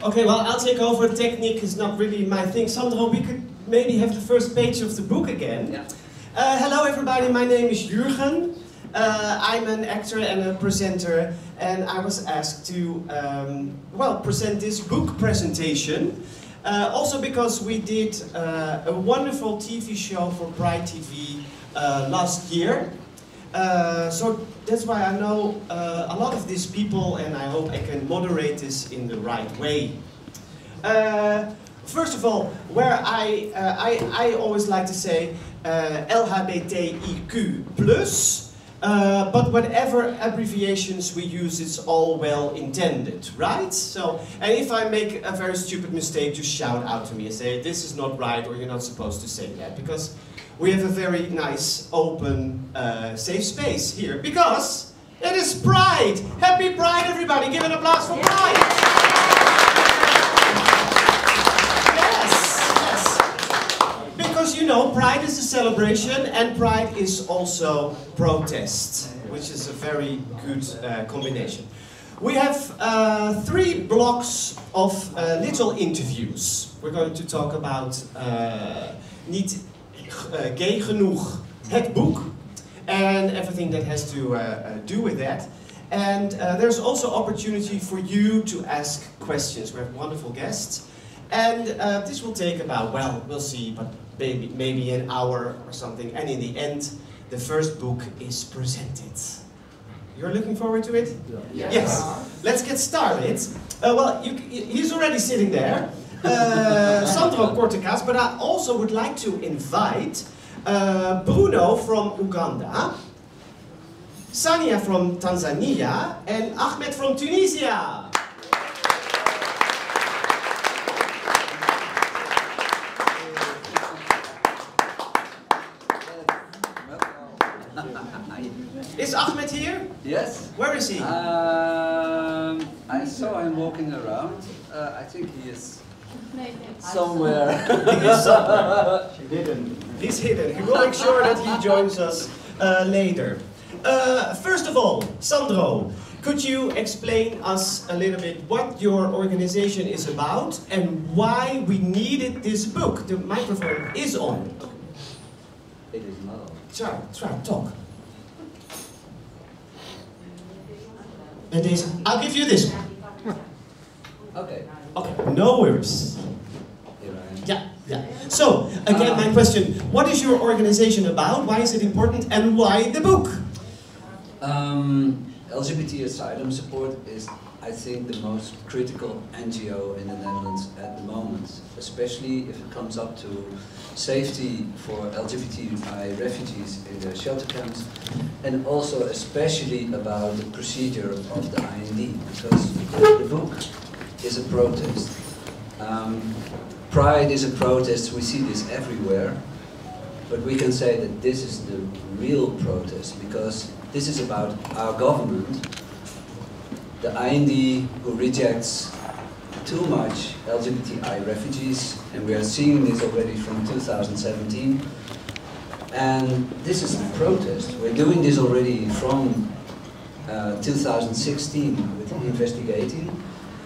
Okay, well, I'll take over. Technique is not really my thing. Sandro, we could maybe have the first page of the book again. Yeah. Hello, everybody. My name is Jurgen. I'm an actor and a presenter, and I was asked to, present this book presentation. Also because we did a wonderful TV show for Pride TV last year. So that's why I know a lot of these people, and I hope I can moderate this in the right way. First of all, where I always like to say LHBTIQ+, but whatever abbreviations we use, it's all well intended, right? So, and if I make a very stupid mistake, just shout out to me and say, this is not right, or you're not supposed to say that, because we have a very nice, open, safe space here, because it is Pride! Happy Pride, everybody! Give an applause for Pride! Yes. Because you know, Pride is a celebration, and Pride is also protest, which is a very good combination. We have 3 blocks of little interviews. We're going to talk about niet gay genoeg, het boek, and everything that has to do with that. And there's also opportunity for you to ask questions. We have wonderful guests. And this will take about, well, we'll see, but maybe an hour or something. And in the end, the first book is presented. You're looking forward to it? Yeah. Yes. Let's get started. He's already sitting there. Sandro Kortekas, but I also would like to invite Bruno from Uganda, Sania from Tanzania, and Ahmed from Tunisia. Is Ahmed here? Yes. Where is he? I saw him walking around. I think he is somewhere. He is somewhere. He's hidden. He will make sure that he joins us later. First of all, Sandro, could you explain us a little bit what your organization is about and why we needed this book? The microphone is on. It is not. Try, talk. And I'll give you this one. Okay. Okay, no worries. Here I am. Yeah. So, again, my question, what is your organization about? Why is it important? And why the book? LGBT Asylum Support is, I think, the most critical NGO in the Netherlands at the moment, especially if it comes up to safety for LGBTI refugees in their shelter camps, and also especially about the procedure of the IND, because the book is a protest. Pride is a protest, we see this everywhere, but we can say that this is the real protest, because this is about our government, the IND who rejects too much LGBTI refugees, and we are seeing this already from 2017. And this is the protest. We're doing this already from 2016 with investigating,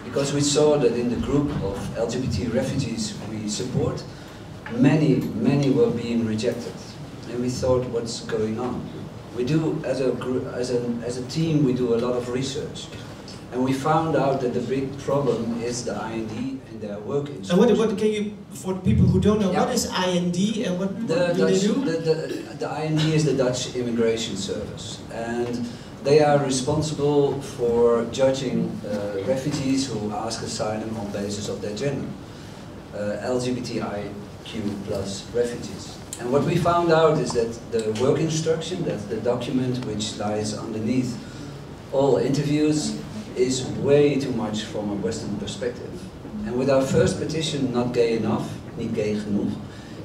because we saw that in the group of LGBT refugees we support, many were being rejected. And we thought, what's going on? We do, as a group, as a team, we do a lot of research. And we found out that the big problem is the IND and their work instructions. And what can you, for people who don't know, what is IND and what do they do? The IND is the Dutch Immigration Service, and they are responsible for judging refugees who ask asylum on basis of their gender, LGBTIQ+ refugees. And what we found out is that the work instruction, that's the document which lies underneath all interviews, is way too much from a Western perspective. And with our first petition, Not Gay Enough, niet gay genoeg,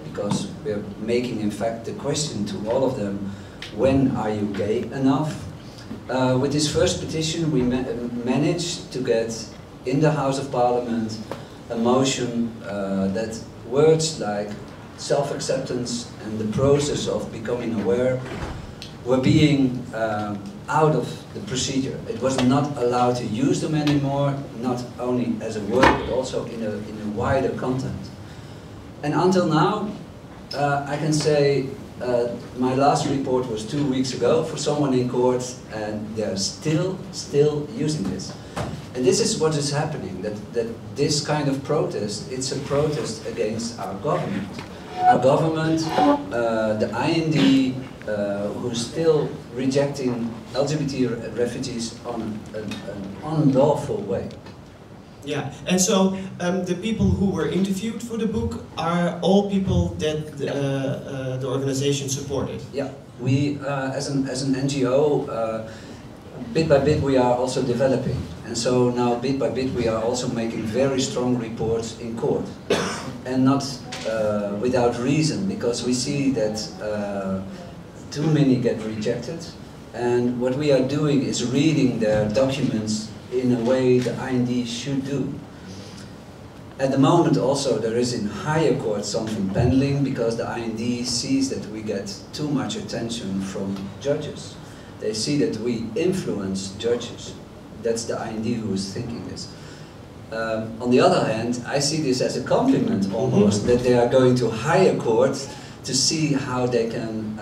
because we're making in fact the question to all of them, when are you gay enough? With this first petition we managed to get in the House of Parliament a motion that words like self-acceptance and the process of becoming aware were being out of the procedure. It was not allowed to use them anymore, not only as a word, but also in a wider content. And until now, I can say my last report was 2 weeks ago for someone in court, and they're still using this. And this is what is happening, that this kind of protest, it's a protest against our government. Our government, the IND, who's still rejecting LGBT refugees on an unlawful way. Yeah, and so the people who were interviewed for the book are all people that the organization supported? Yeah, we, as an NGO, bit by bit we are also developing. And so now bit by bit we are also making very strong reports in court. And not without reason, because we see that too many get rejected. And what we are doing is reading their documents in a way the IND should do. At the moment also there is in higher court something pending, because the IND sees that we get too much attention from judges. They see that we influence judges. That's the IND who is thinking this. On the other hand, I see this as a compliment almost, that they are going to higher court to see how they can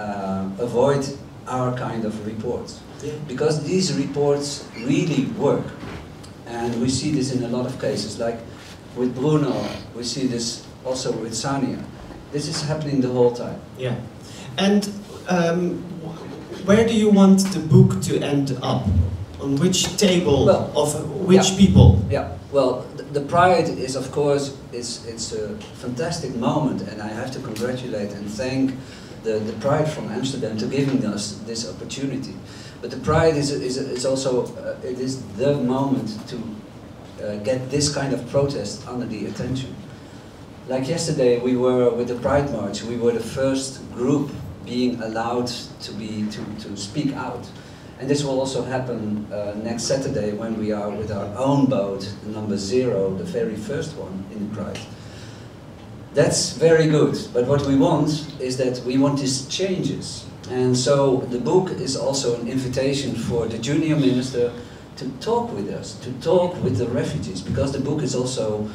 avoid our kind of reports. Yeah. Because these reports really work. And we see this in a lot of cases, like with Bruno, we see this also with Sania. This is happening the whole time. Yeah. And where do you want the book to end up? On which table of which people? Yeah, well, the Pride is, of course, it's a fantastic moment, and I have to congratulate and thank the Pride from Amsterdam to giving us this opportunity. But the Pride is also, it is the moment to get this kind of protest under the attention. Like yesterday, we were with the Pride March, we were the first group being allowed to speak out. And this will also happen next Saturday when we are with our own boat, number 0, the very first one in the Pride. That's very good, but what we want is that we want these changes. And so the book is also an invitation for the junior minister to talk with us, to talk with the refugees, because the book is also,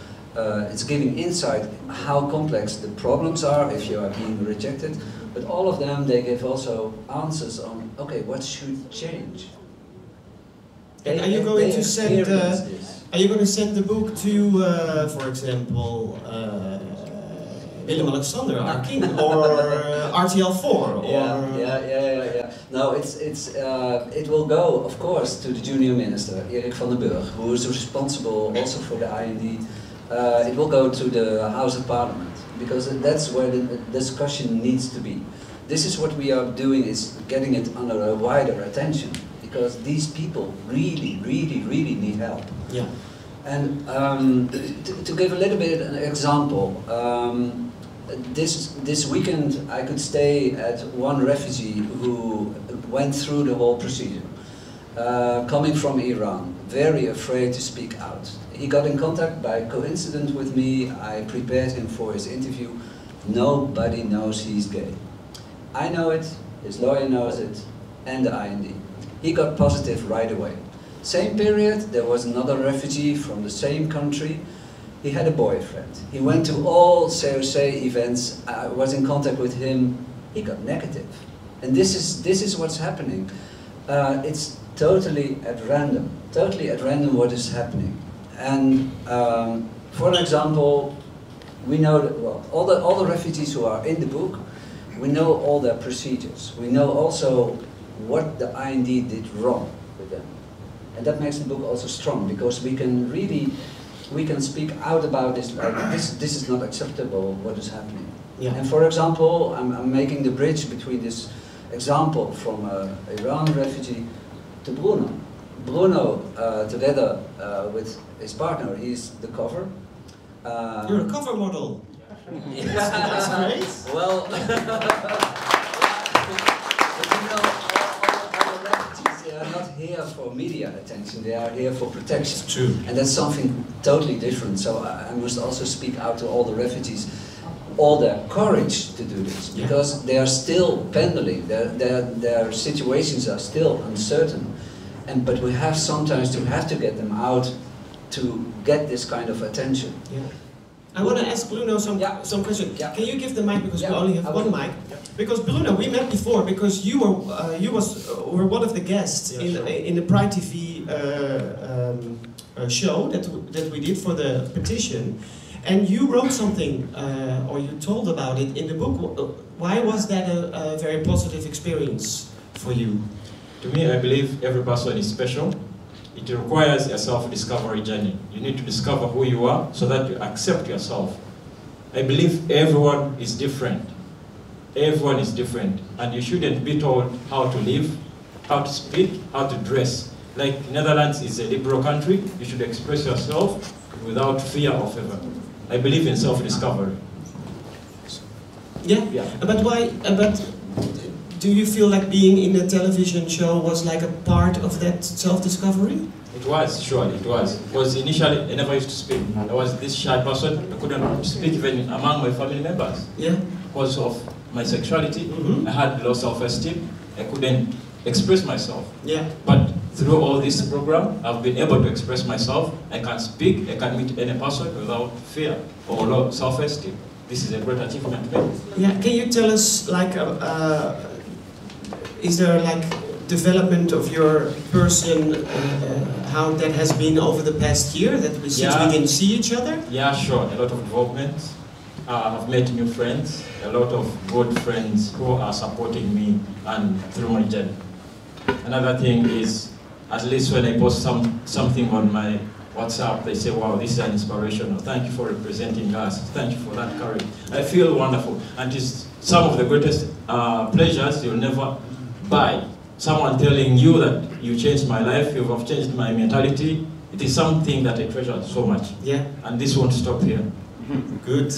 it's giving insight how complex the problems are if you are being rejected, but all of them, they give also answers on, okay, what should change? And are you going to send the book to, for example, Willem-Alexander, our king, or RTL4, or... Yeah. No, it will go, of course, to the junior minister, Erik van den Berg, who is responsible also for the IND. It will go to the House of Parliament, because that's where the discussion needs to be. This is what we are doing, is getting it under a wider attention, because these people really need help. Yeah. And to give a little bit an example, this weekend I could stay at one refugee who went through the whole procedure, coming from Iran, very afraid to speak out. He got in contact by coincidence with me. I prepared him for his interview. Nobody knows he's gay. I know it, his lawyer knows it, and the IND. He got positive right away. Same period, there was another refugee from the same country. He had a boyfriend. He went to all COC events. I was in contact with him. He got negative. And this is what's happening. It's totally at random what is happening. And for an example, we know that, well, all the refugees who are in the book, we know all their procedures. We know also what the IND did wrong with them. And that makes the book also strong, because we can speak out about this, like this is not acceptable, what is happening. Yeah. And for example, I'm making the bridge between this example from an Iran refugee to Bruno. Bruno, together with his partner, he's the cover. You're a cover model. Yes. That's great. Well, but you know, all the refugees, they are not here for media attention, they are here for protection. It's true. And that's something totally different, so I must also speak out to all the refugees. all their courage to do this, because they are still pending, their situations are still uncertain, but we have sometimes to get them out to get this kind of attention. Yeah. I want to ask Bruno some questions. Yeah. Can you give the mic, because we only have one mic? Yeah. Because Bruno, we met before because you were one of the guests in the Pride TV show that we did for the petition, and you wrote something or you told about it in the book. Why was that a very positive experience for you? To me, I believe every person is special. It requires a self-discovery journey. You need to discover who you are so that you accept yourself. I believe everyone is different. Everyone is different. And you shouldn't be told how to live, how to speak, how to dress. Like Netherlands is a liberal country, you should express yourself without fear of ever. I believe in self-discovery. Yeah? But why? Do you feel like being in a television show was like a part of that self-discovery? It was, surely, it was. Because initially, I never used to speak. I was this shy person. I couldn't speak even among my family members. Yeah. Because of my sexuality, I had low self-esteem. I couldn't express myself. Yeah. But through all this program, I've been able to express myself. I can speak, I can meet any person without fear or low self-esteem. This is a great achievement for me. Yeah, can you tell us, like, is there like development of your person, how that has been over the past year, since we didn't see each other? Yeah, sure. A lot of development. I've met new friends, a lot of good friends who are supporting me and through my journey. Another thing is, at least when I post something on my WhatsApp, they say, wow, this is an inspiration. Thank you for representing us. Thank you for that courage. I feel wonderful. And it's some of the greatest pleasures you'll never buy. Someone telling you that you changed my life, you have changed my mentality. It is something that I treasure so much. Yeah. And this won't stop here. Good.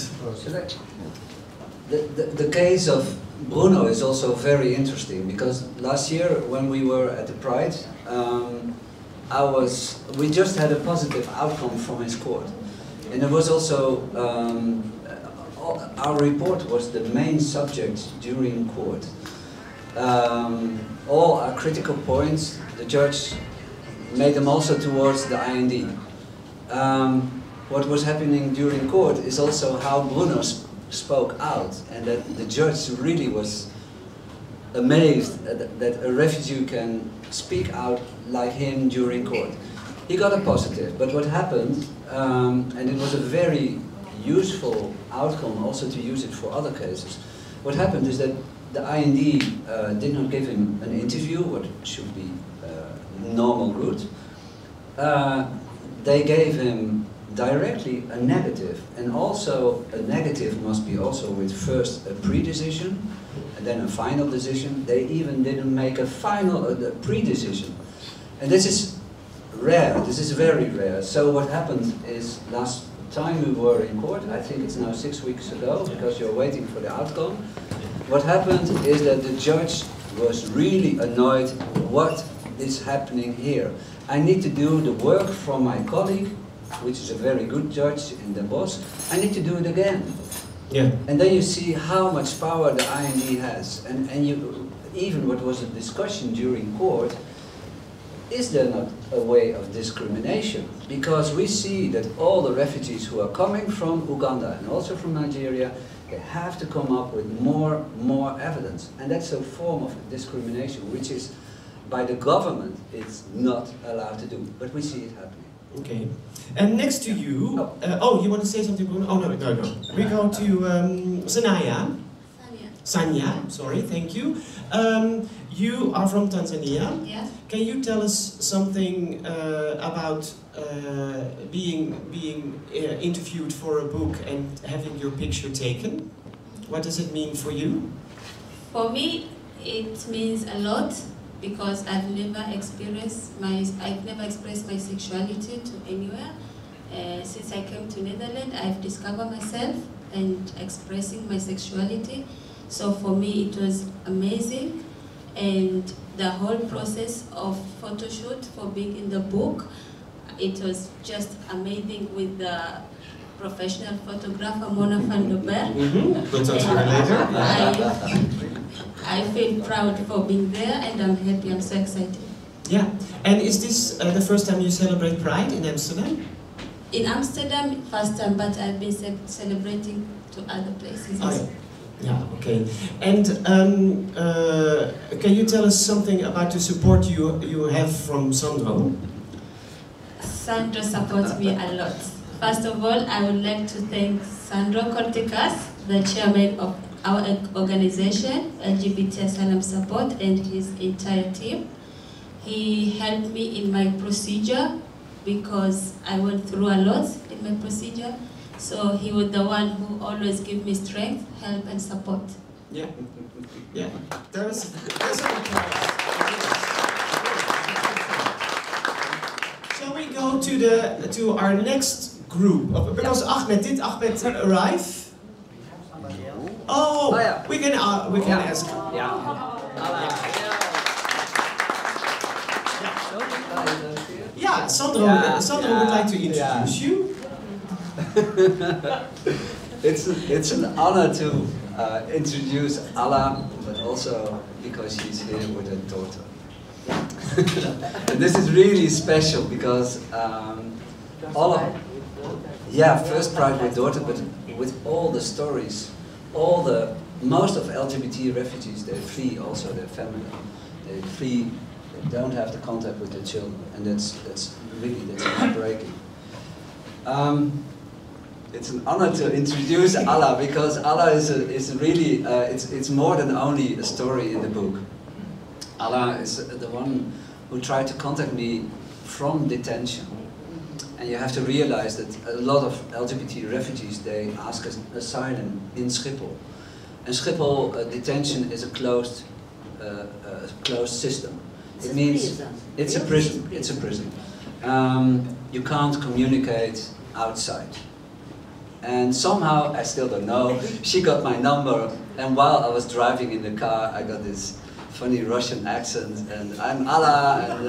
The case of Bruno is also very interesting, because last year when we were at the Pride, we just had a positive outcome from his court. And it was also, our report was the main subject during court. All our critical points, the judge made them also towards the IND. What was happening during court is also how Bruno spoke out, and that the judge really was amazed that a refugee can speak out like him during court. He got a positive, but what happened, and it was a very useful outcome also to use it for other cases, what happened is that the IND did not give him an interview, what should be normal route. They gave him directly a negative, and also a negative must be also with first a pre-decision and then a final decision. They even didn't make a pre-decision, and this is rare. This is very rare. So what happened is, last time we were in court, I think it's now 6 weeks ago, because you're waiting for the outcome. What happened is that the judge was really annoyed. What is happening here? I need to do the work from my colleague, which is a very good judge in the boss. I need to do it again. Yeah. And then you see how much power the IND has. And you, even what was a discussion during court, is there not a way of discrimination? Because we see that all the refugees who are coming from Uganda and also from Nigeria, they have to come up with more evidence. And that's a form of discrimination, which is, by the government, it's not allowed to do. But we see it happening. Okay. And next to you, you want to say something, Bruno? Oh, no. We go to Sanaya. Sanya, sorry, thank you. You are from Tanzania. Yes. Can you tell us something about being interviewed for a book and having your picture taken? What does it mean for you? For me, it means a lot, because I've never expressed my sexuality to anywhere. Since I came to Netherlands, I've discovered myself and expressing my sexuality. So for me, it was amazing, and the whole process of photo shoot for being in the book, it was just amazing with the professional photographer Mona van der Berg. We'll talk to her later. I feel proud for being there, and I'm happy. I'm so excited. Yeah, and is this the first time you celebrate Pride in Amsterdam? In Amsterdam, first time, but I've been celebrating to other places. Oh, yeah, okay. And can you tell us something about the support you have from Sandro? Sandro supports me a lot. First of all, I would like to thank Sandro Corticas, the chairman of our organization, LGBT Asylum Support, and his entire team. He helped me in my procedure because I went through a lot in my procedure. So he was the one who always gave me strength, help, and support. Yeah, yeah. There's a applause. Shall we go to our next group? Because Ahmed arrive? Oh, we can ask. Yeah, Sandro would like to introduce you. It's an honor to introduce Alla, but also because she's here with her daughter. And this is really special because first Pride with daughter, but with all the stories, most of LGBT refugees, they flee also their family. They flee, they don't have the contact with their children, and that's heartbreaking. It's an honor to introduce Alla, because Alla is really, it's more than only a story in the book. Alla is the one who tried to contact me from detention. And you have to realize that a lot of LGBT refugees, they ask asylum in Schiphol. And Schiphol detention is a closed system. It means it's a prison. It's a prison. You can't communicate outside. And somehow, I still don't know, she got my number, and while I was driving in the car, I got this funny Russian accent, and I'm Alla, and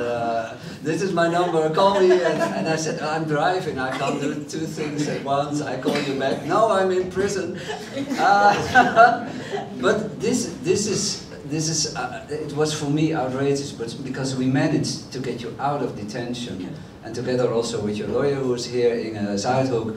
this is my number, call me, and I said, I'm driving, I can't do two things at once, I call you back, no, I'm in prison. But this is, it was for me outrageous, but because we managed to get you out of detention, and together also with your lawyer who's here in Zuidhoek,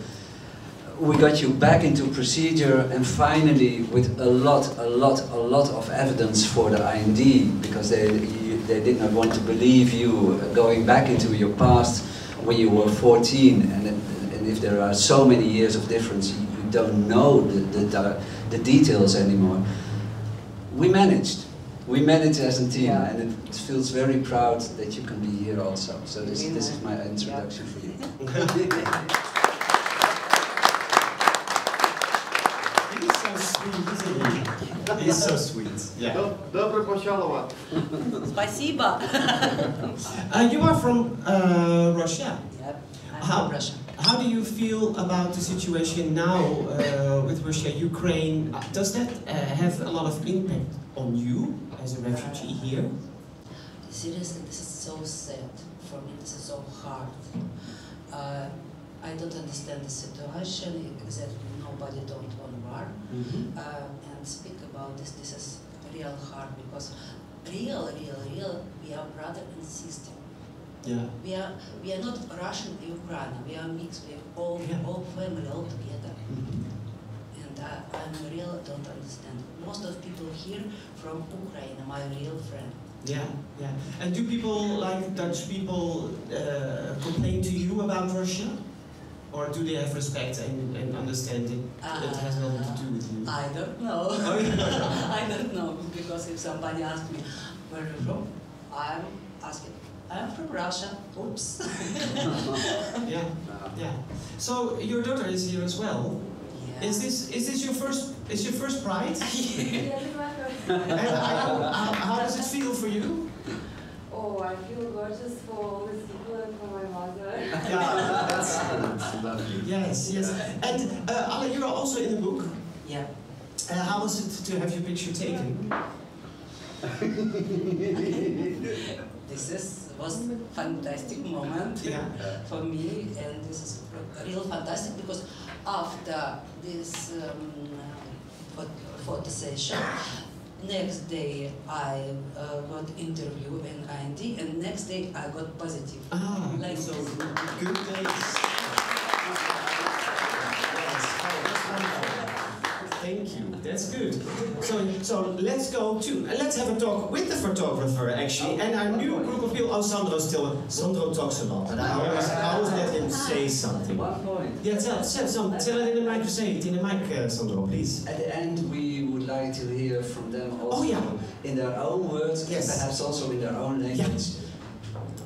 we got you back into procedure, and finally with a lot of evidence for the IND, because they did not want to believe you going back into your past when you were 14, and if there are so many years of difference, you don't know the details anymore. We managed as a team, and it feels very proud that you can be here also. So this is my introduction for you. He's so sweet. Yeah. Добро пожаловать. Спасибо. You are from Russia. Yep, I'm from Russia. How do you feel about the situation now with Russia, Ukraine? Does that have a lot of impact on you as a refugee here? Seriously, this is so sad. For me, this is so hard. I don't understand the situation. Exactly, nobody don't want war. And speak about this. This is real hard, because real, we are brother and sister. Yeah. We are not Russian and Ukrainian. We are mixed. We are all family, all together. And I really don't understand. Most of people here from Ukraine are my real friend. Yeah. And do people, like Dutch people, complain to you about Russia? Or do they have respect and understanding that it has nothing to do with you? I don't know. Oh, yeah. I don't know, because if somebody asks me, where are you from? I'm asking, I'm from Russia. Oops. Yeah. So your daughter is here as well. Yeah. Is this your first Pride? And how does it feel for you? Oh, I feel gorgeous for all these people and for my mother. Yeah, that's lovely. Yes. And Alla, you are also in the book. Yeah. How was it to have your picture taken? This was fantastic moment for me, and this is real fantastic, because after this photo session, next day I got interview in IND, and next day I got positive. Ah, like so this. good days. Thank you. That's good. So let's go to let's have a talk with the photographer actually, and our new group of people. Oh, Sandro talks a lot, but I always let him say something. One point. Yeah, tell it in the mic. Say it in the mic, Sandro, please. At the end, we would like to hear from them also in their own words, Yes. and perhaps also in their own language.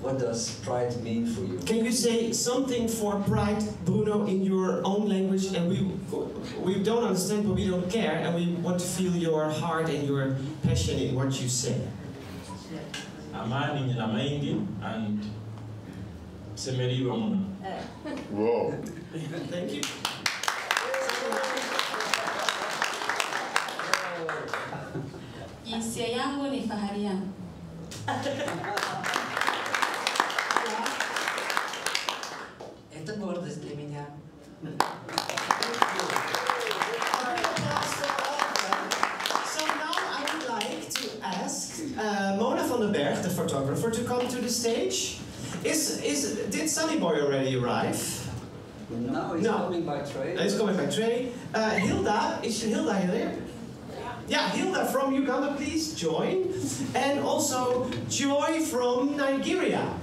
What does pride mean for you? Can you say something for pride, Bruno, in your own language? And we don't understand, but we don't care, and we want to feel your heart and your passion in what you say. Amani na maingi and semeriwa muna. Wow. Thank you. Jinsia yangu ni fahari yangu. Это гордость для меня. So now I would like to ask Mona van den Berg, the photographer, to come to the stage. Did Sunny Boy already arrive? No, he's No. coming by train. He's coming by train. Hilda, is Hilda here? Yeah, Hilda from Uganda, please join. And also Joy from Nigeria.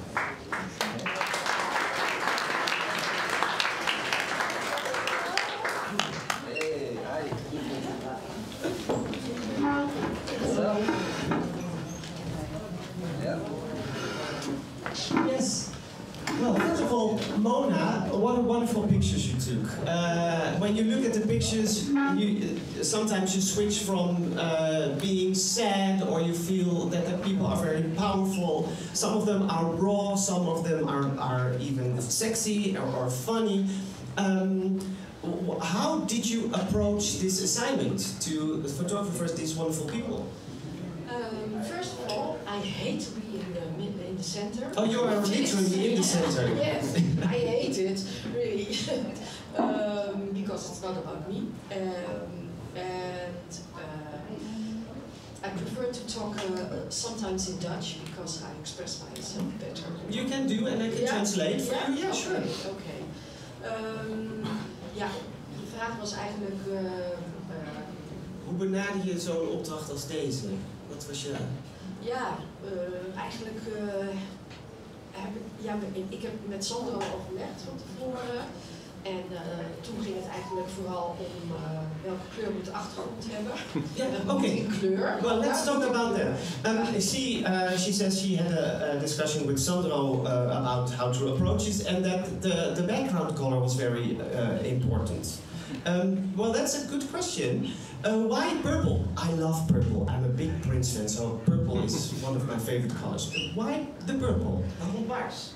Hey, hi. So, yeah. Yes. Well, first of all, Mona, what wonderful pictures you took. When you look at the pictures, sometimes you switch from being sad, or you feel that the people are very powerful. Some of them are raw, some of them are even sexy or funny. How did you approach this assignment to the photographers, these wonderful people? First of all, I hate to be in the center. Oh, you are literally in the center. Yes, I hate it, really. Because it's not about me. I prefer to talk sometimes in Dutch because I express myself better. You can do, and I can translate for you. Yeah, sure. Oké. Ja, de vraag was eigenlijk... Hoe benader je zo'n opdracht als deze? Wat was je... Ja, eigenlijk ik heb met Sandro overlegd van tevoren. En toen ging het eigenlijk vooral om welke kleur moet de achtergrond hebben. Yeah, okay. Kleur. Well, let's talk about that. She says she had a discussion with Sandro about how to approach this, and that the background color was very important. Well, that's a good question. Why purple? I love purple. I'm a big Prince fan, so purple is one of my favorite colors. But why the purple? Waarom paars?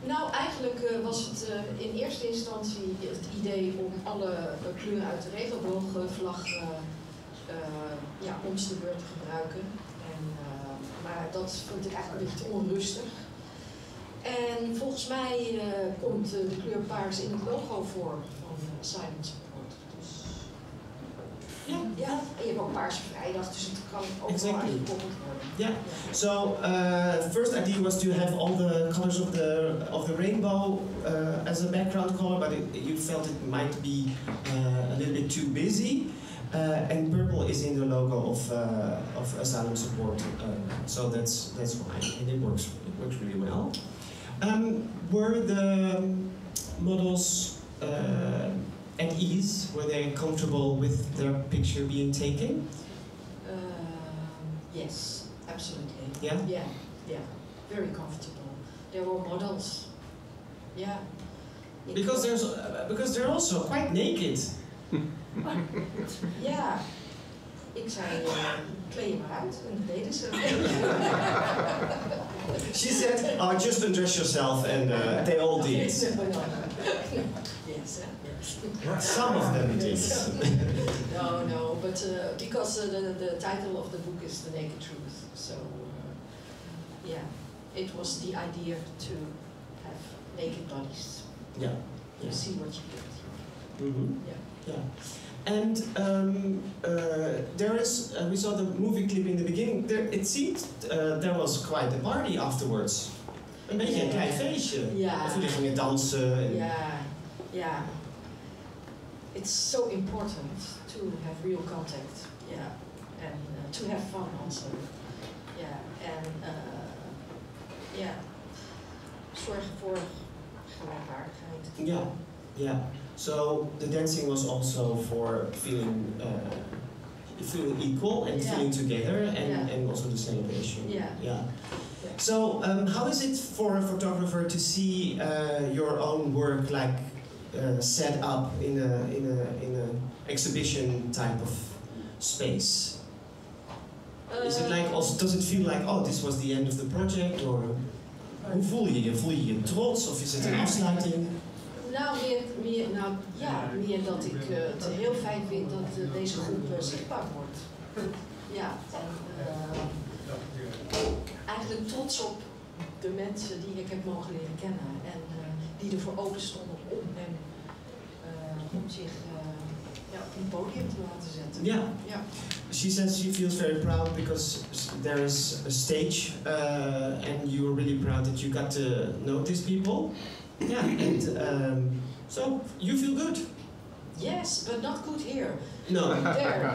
Nou, eigenlijk was het in eerste instantie het idee om alle kleuren uit de regenboogvlag om de beurt te gebruiken. Maar dat vond ik eigenlijk een beetje te onrustig. En volgens mij komt de kleur paars in het logo voor van ASYLUM Support. Dus ja, en je hebt ook Paarse Vrijdag, dus het kan ook wel aangekoppeld worden. Yeah. So first idea was to have all the colors of the rainbow as a background color, but you felt it might be a little bit too busy. And purple is in the logo of ASYLUM Support, so that's why, and it works really well. Were the models at ease? Were they comfortable with their picture being taken? Yes, absolutely. Yeah? Yeah, very comfortable. There were models. Yeah. Because they're also quite naked. Ja. Ik zei, kleed je maar uit. En dat deden ze. She said, "Oh, just undress yourself," and they all did. Yes, yes. Some of them did. No, but because the title of the book is The Naked Truth, so yeah, it was the idea to have naked bodies. Yeah. You see what you get. Mm-hmm. Yeah. Yeah. And there is, we saw the movie clip in the beginning, it seemed there was quite a party afterwards. Een beetje een klein feestje. Ja. Of jullie gingen dansen. En... Yeah. It's so important to have real contact. Yeah. And to have fun also. Yeah. And zorgen voor gelijkwaardigheid. Yeah. Yeah. So the dancing was also for feeling equal and feeling together, and also the celebration. Yeah. So how is it for a photographer to see your own work like set up in a exhibition type of space? Is it like, also, does it feel like, oh, this was the end of the project, or hoe voel je je? Voel je je trots, of is het een afsluiting? Nou, meer dat ik het heel fijn vind dat deze groep zichtbaar wordt. Ja, en eigenlijk trots op de mensen die ik heb mogen leren kennen en die ervoor open stonden om zich op een podium te laten zetten. Yeah. She says she feels very proud because there is a stage and you are really proud that you got to know these people. Yeah, and so you feel good? Yes, but not good here. No. There.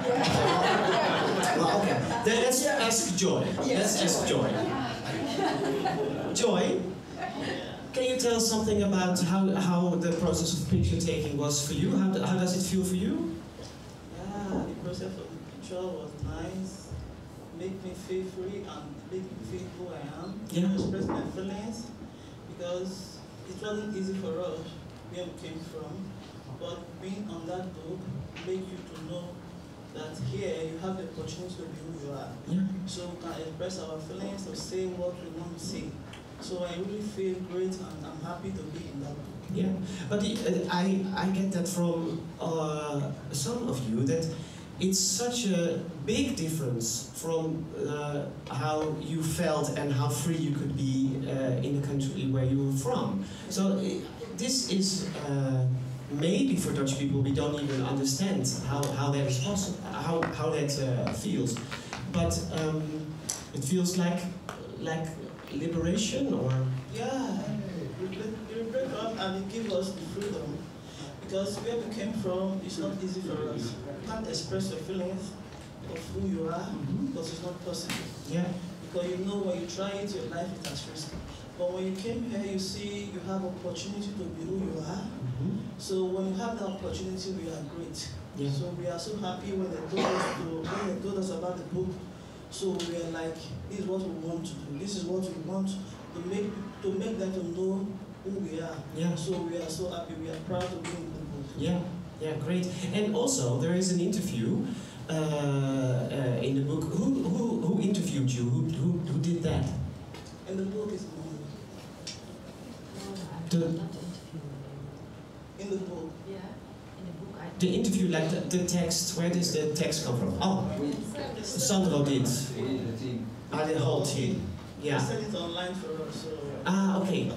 Well, okay. Then let's ask Joy. Yes, let's ask Joy. Joy, can you tell something about how the process of picture taking was for you? How does it feel for you? Yeah, the process of the picture was nice. Made me feel free and made me feel who I am. Yeah. Express my feelings because it wasn't easy for us where we came from, but being on that book made you to know that here you have the opportunity to be who you are. Yeah. So we can express our feelings or say what we want to say. So I really feel great and I'm happy to be in that book. Yeah, but I get that from some of you that it's such a big difference from how you felt and how free you could be in the country where you were from. So this is maybe for Dutch people we don't even understand how that is possible, how that feels. But it feels like liberation, or yeah, we break up and it gives us the freedom. Because where we came from, it's not easy for us. You can't express your feelings of who you are because it's not possible. Yeah. Because you know when you try it, your life is at risk. But when you came here, you see you have opportunity to be who you are. So when you have that opportunity, we are great. Yeah. So we are so happy when they told us about the book. So we are like, this is what we want to do. This is what we want to make them to know who we are. Yeah. So we are so happy. We are proud to be in the book. Yeah, great. And also there is an interview in the book. Who interviewed you? Who did that? In the book is in the book. Yeah, in the book. The interview, like the text. Where does the text come from? Oh, Sandro did. The whole team. I sent it online for us. So okay.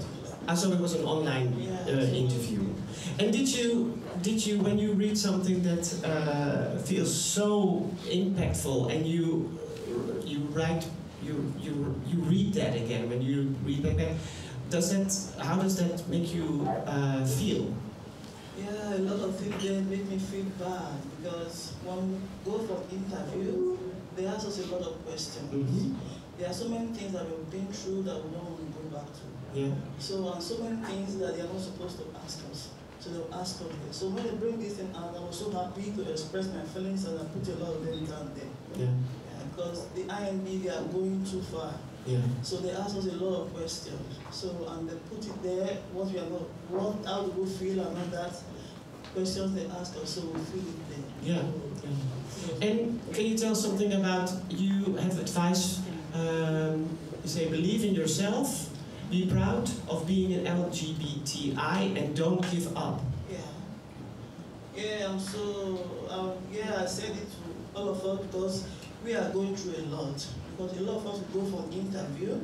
So it was an online interview. And did you when you read something that feels so impactful and you read that again, when you read that, how does that make you feel? Yeah, a lot of things there make me feel bad because when we go for interview, they ask us a lot of questions. There are so many things that we've been through that we don't want to go back to. Yeah. So so many things that they are not supposed to ask us. So they'll ask us there. So when they bring this thing out, I was so happy to express my feelings and I put a lot of them down there. Yeah. Because the INB, they are going too far. Yeah. So they ask us a lot of questions. So and they put it there, how do we feel and all that. Questions they ask us, so we feel it there. Yeah. And can you tell something about, you have advice, you say believe in yourself, be proud of being an LGBTI and don't give up. Yeah, I said it to all of us because we are going through a lot. Because a lot of us go for an interview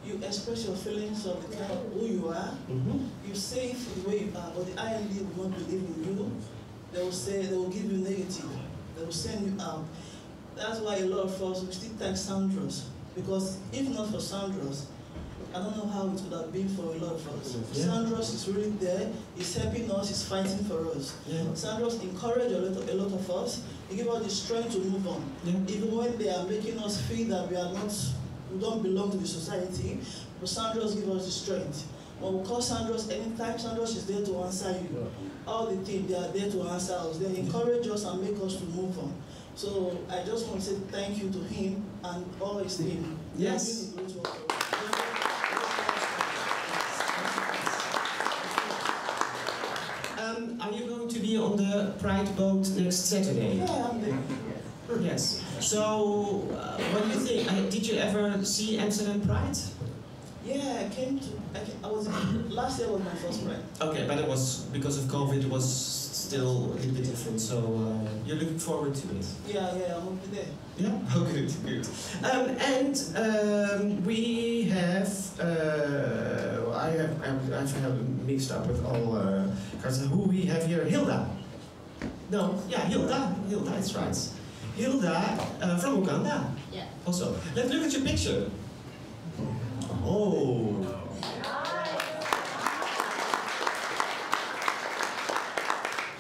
you express your feelings of the kind of who you are. You say it the way you are, but the IND will not believe in you. They will say, they will give you negative. They will send you out. That's why a lot of us, we still thank Sandros. Because if not for Sandros, I don't know how it would have been for a lot of us. Yeah. Sandros is really there, he's helping us, he's fighting for us. Yeah. Sandros encourages a lot of us, he gives us the strength to move on. Yeah. Even when they are making us feel that we don't belong to the society, but Sandros gives us the strength. When we call Sandros, anytime Sandros is there to answer you. All the team, they are there to answer us. They encourage us and make us to move on. So I just want to say thank you to him and all his team. Yes. Are you going to be on the Pride boat next Saturday? Yeah, I'm there. Yes. So, what do you think? Did you ever see Amsterdam Pride? Yeah, last year was my first Pride. Okay, but it was, because of COVID, it was still a little bit different, so you're looking forward to it? Yeah, I'm over there. Yeah? Oh, good. We have, I have mixed up with all cards. Who we have here? Hilda. No, yeah, Hilda, that's right. Hilda from Uganda. Yeah. Also, let's look at your picture. Oh.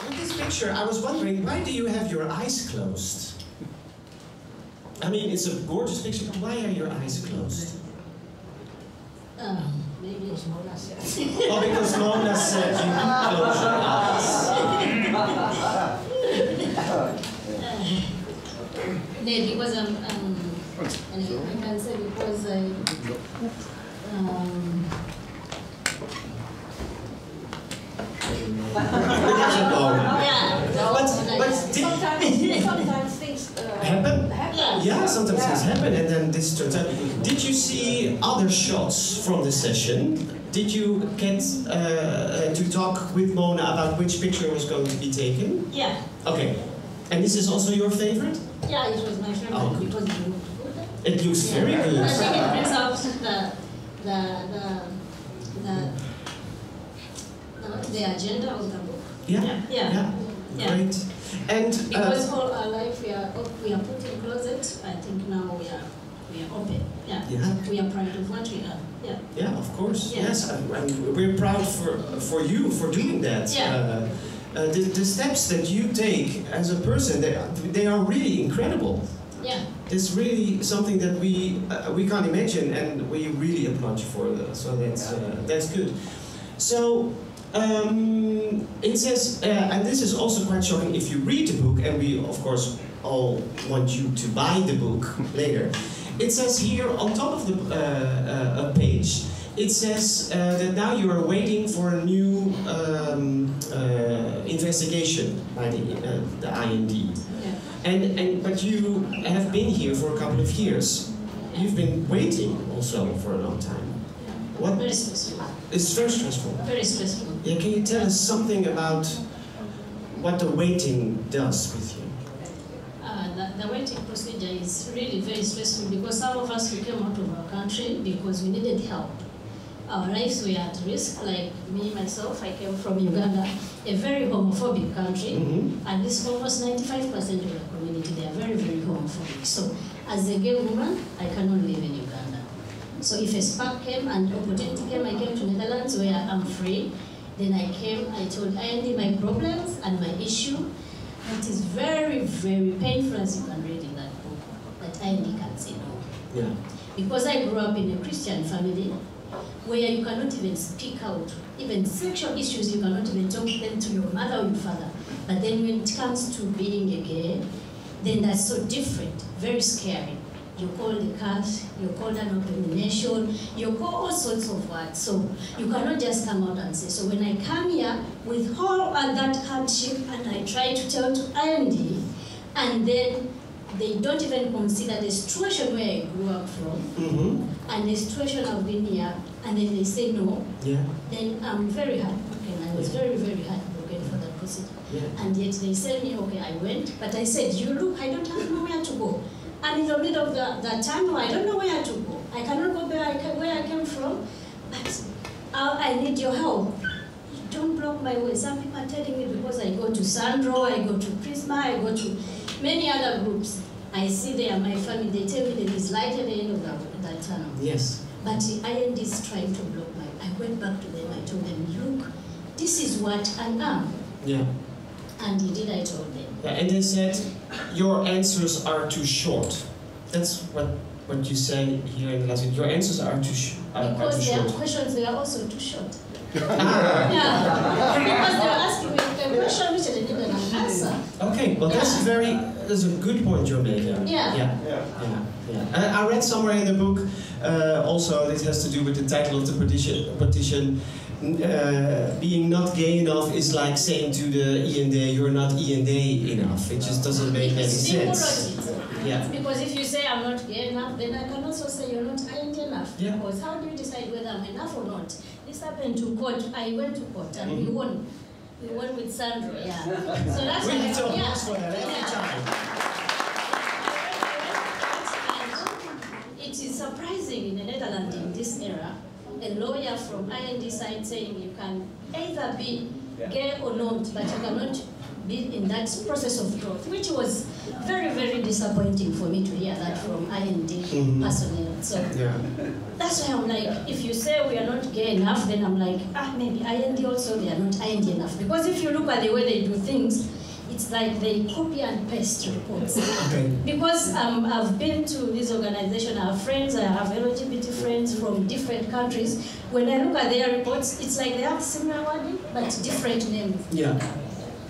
With this picture, I was wondering, why do you have your eyes closed? I mean, it's a gorgeous picture, but why are your eyes closed? Maybe it's Mona said. Oh, because Mona said you close your eyes. No, because and I can say because sometimes things happen. Yeah, sometimes things happen, and then this turns out. Did you see other shots from the session? Did you get to talk with Mona about which picture was going to be taken? Yeah. Okay. And this is also your favorite? Yeah, it was my favorite because it looked good. It looks very good. I think it brings out the agenda of the book. Yeah. Great. And because all our life we are put in closet. I think now we are open. Yeah. We are proud of what we are. Yeah. Yeah, of course. Yeah. Yes, and we're proud for you for doing that. Yeah. The steps that you take as a person, they are really incredible. Yeah. It's really something that we can't imagine, and we really applaud you for that. So that's good. So it says, and this is also quite shocking if you read the book, and we of course all want you to buy the book later. It says here on top of the page, it says that now you are waiting for a new investigation by the IND. Yeah. But you have been here for a couple of years. You've been waiting also for a long time. What? Very stressful. It's very stressful. Very stressful. Yeah, can you tell us something about what the waiting does with you? The waiting procedure is really very stressful because some of us we came out of our country because we needed help. Our lives were at risk, like me, myself, I came from Uganda, a very homophobic country, and this almost 95% of the community, they are very, very homophobic. So, as a gay woman, I cannot live in Uganda. So if a spark came and opportunity came, I came to Netherlands where I'm free. Then I came, I told IND my problems and my issue. It is very, very painful, as you can read in that book, that IND can say no. Yeah. Because I grew up in a Christian family, where you cannot even speak out. Even sexual issues, you cannot even talk them to your mother or your father. But then when it comes to being a gay, then that's so different, very scary. You're called a curse, you're called an abomination, you're called all sorts of words. So you cannot just come out and say. So when I come here with all that hardship and I try to tell to IND, and then they don't even consider the situation where I grew up from, and the situation I've been here, and then they say no, then I'm very heartbroken. I was very, very heartbroken for that procedure. And yet they said me, okay, I went, but I said, you look, I don't have nowhere to go. And in the middle of that time, I don't know where to go. I cannot go back where I came from, but I need your help. Don't block my way. Some people are telling me because I go to Sandro, I go to Prisma, I go to many other groups. I see they are my family. They tell me there is light at the end of that tunnel. Yes. But the IND is trying to block my. I went back to them. I told them, look, this is what I am. Yeah. And indeed, I told them. Yeah, and they said your answers are too short. That's what you say here in Latin. Your answers are too short. Because their questions they are also too short. Yeah, because they were asking me a question which I didn't answer. Okay, well that's a good point you're making. Yeah. I read somewhere in the book also this has to do with the title of the petition. Being not gay enough is like saying to the END, you're not END enough. It just doesn't make any sense. Yeah. Because if you say I'm not gay enough, then I can also say you're not IND enough. Yeah. Because how do you decide whether I'm enough or not? This happened to court. I went to court and we won. We won with Sandro, yeah. So that's we need to applause for that every time. It is surprising in the Netherlands in this era, a lawyer from IND side saying you can either be gay or not, but you cannot be in that process of growth, which was very, very disappointing for me to hear that from IND personnel. So that's why I'm like, if you say we are not gay enough, then I'm like, maybe IND also, they are not IND enough. Because if you look at the way they do things, it's like they copy and paste reports. Because I've been to this organization, I have friends, I have LGBT friends from different countries. When I look at their reports, it's like they have similar wording, but different names.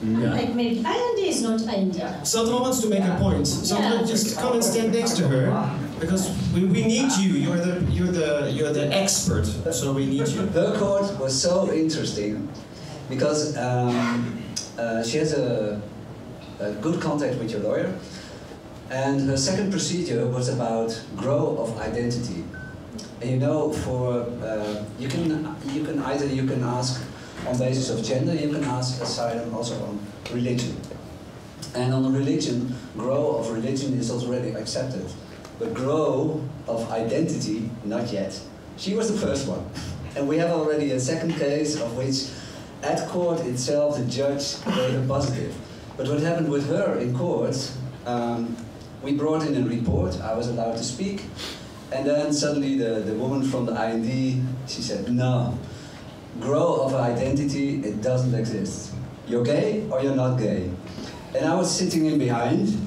Like maybe IND is not IND. Sandra wants to make a point. Sandra, just come and stand next to her, because we need you. You're the expert, so we need you. Her court was so interesting because she has a good contact with your lawyer, and her second procedure was about growth of identity. And you know, for you can ask on basis of gender, you can ask asylum also on religion. And on religion, growth of religion is already accepted, but growth of identity, not yet. She was the first one, and we have already a second case of which at court itself the judge gave a positive. But what happened with her in court, we brought in a report, I was allowed to speak, and then suddenly the woman from the IND, she said, no, growth of identity, it doesn't exist. You're gay or you're not gay. And I was sitting in behind,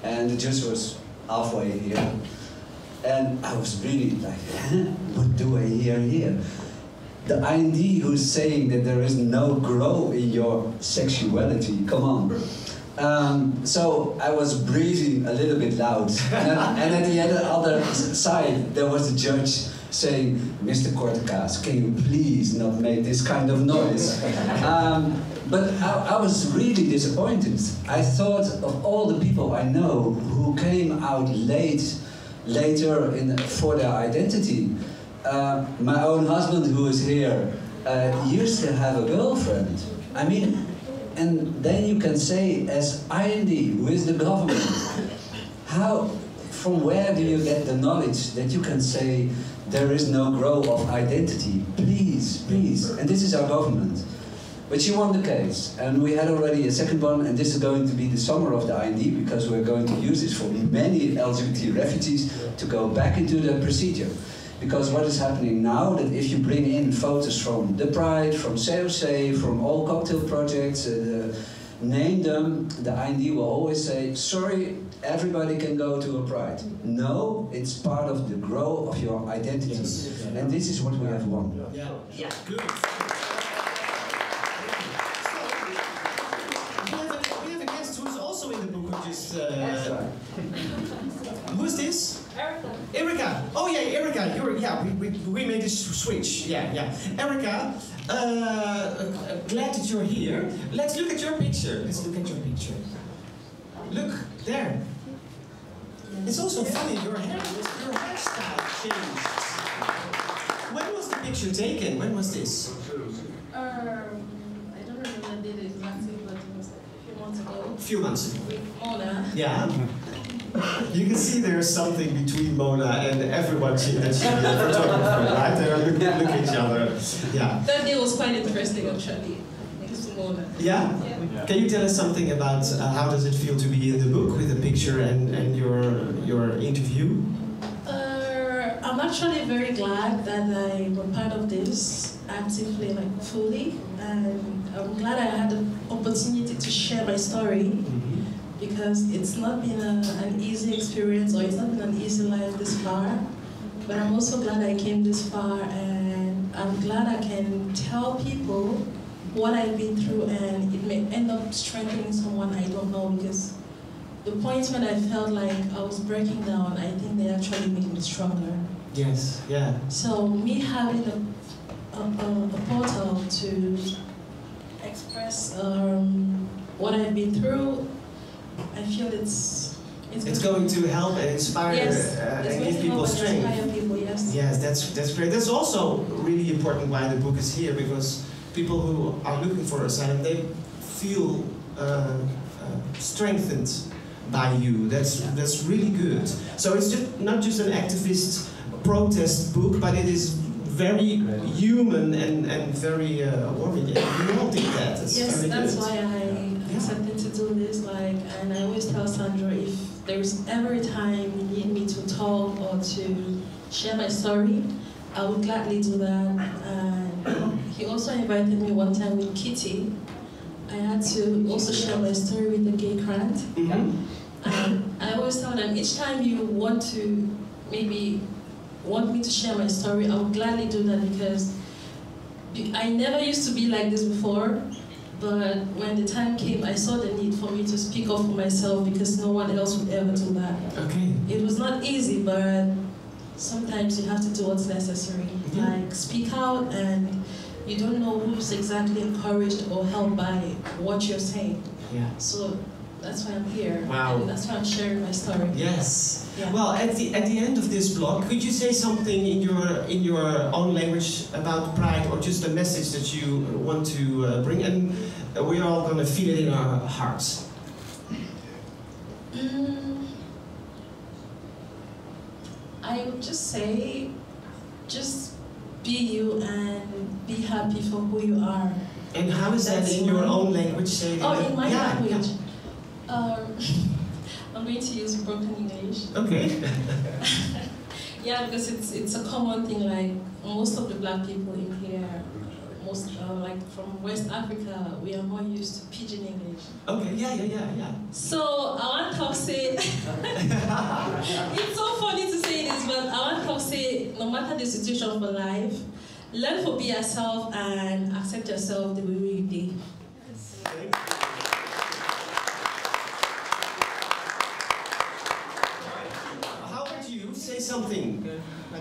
and the judge was halfway here, and I was really like, what do I hear here? The IND who's saying that there is no growth in your sexuality, come on. So I was breathing a little bit loud. And at the other side, there was the judge saying, Mr. Kortekaas, can you please not make this kind of noise? But I was really disappointed. I thought of all the people I know who came out later for their identity. My own husband, who is here, used to have a girlfriend. I mean, and then you can say, as IND with the government, from where do you get the knowledge that you can say there is no growth of identity? Please, please. And this is our government. But she won the case, and we had already a second one, and this is going to be the summer of the IND, because we're going to use this for many LGBT refugees to go back into the procedure. Because what is happening now, that if you bring in photos from the Pride, from COC, from all cocktail projects, name them, the IND will always say, sorry, everybody can go to a Pride. No, it's part of the growth of your identity. Yes. And this is what we have won. Yeah. Good. We have a guest who's also in the book, which is... who's this? Erica. Oh yeah, Erica. We made this switch. Yeah. Erica, glad that you're here. Let's look at your picture. Look there. It's also funny. Your hairstyle changed. When was the picture taken? When was this? I don't remember the date exactly, but it was a few months ago. A few months ago. With Mona. Yeah. You can see there's something between Mona and everyone that she's a photographer, right? They are looking at each other. Yeah. That day was quite interesting, actually. Next to Mona. Yeah? Can you tell us something about how does it feel to be in the book with a picture and your interview? I'm actually very glad that I was part of this actively, like fully, and I'm glad I had the opportunity to share my story because it's not been an easy experience or it's not been an easy life this far, but I'm also glad I came this far and I'm glad I can tell people what I've been through and it may end up strengthening someone I don't know because the points when I felt like I was breaking down, I think they actually made me stronger. Yes, yeah. So me having a portal to express what I've been through, I feel it's going to help and inspire and give people strength. Inspire people, yes. Yes, that's great. That's also really important why the book is here because people who are looking for asylum, they feel strengthened by you. That's really good. So it's not just an activist protest book, but it is very human and very warming. You all did that. Yes, that's why I accepted to do this. And I always tell Sandra, if there's ever a time you need me to talk or to share my story, I would gladly do that. And he also invited me one time with Kitty. I had to also share my story with the gay crowd. And I always tell them, each time you want me to share my story, I would gladly do that because I never used to be like this before, but when the time came, I saw the need for me to speak up for myself because no one else would ever do that. Okay. It was not easy, but sometimes you have to do what's necessary. Like speak out and you don't know who's exactly encouraged or helped by what you're saying. Yeah. So that's why I'm here. Wow. And that's why I'm sharing my story. Yes. Yeah. Well, at the end of this blog, could you say something in your own language about pride, or just a message that you want to bring? And we're all going to feel it in our hearts. I would just say, just be you and be happy for who you are. And how is that in your own language? Say in my language. Yeah. I'm going to use broken English. Okay. Yeah, because it's a common thing. Like most of the black people in here, like from West Africa, we are more used to pidgin English. Okay. Yeah. So I want to say, it's so funny to say this, but I want to say, no matter the situation of life, learn to be yourself and accept yourself the way you be. Say something. I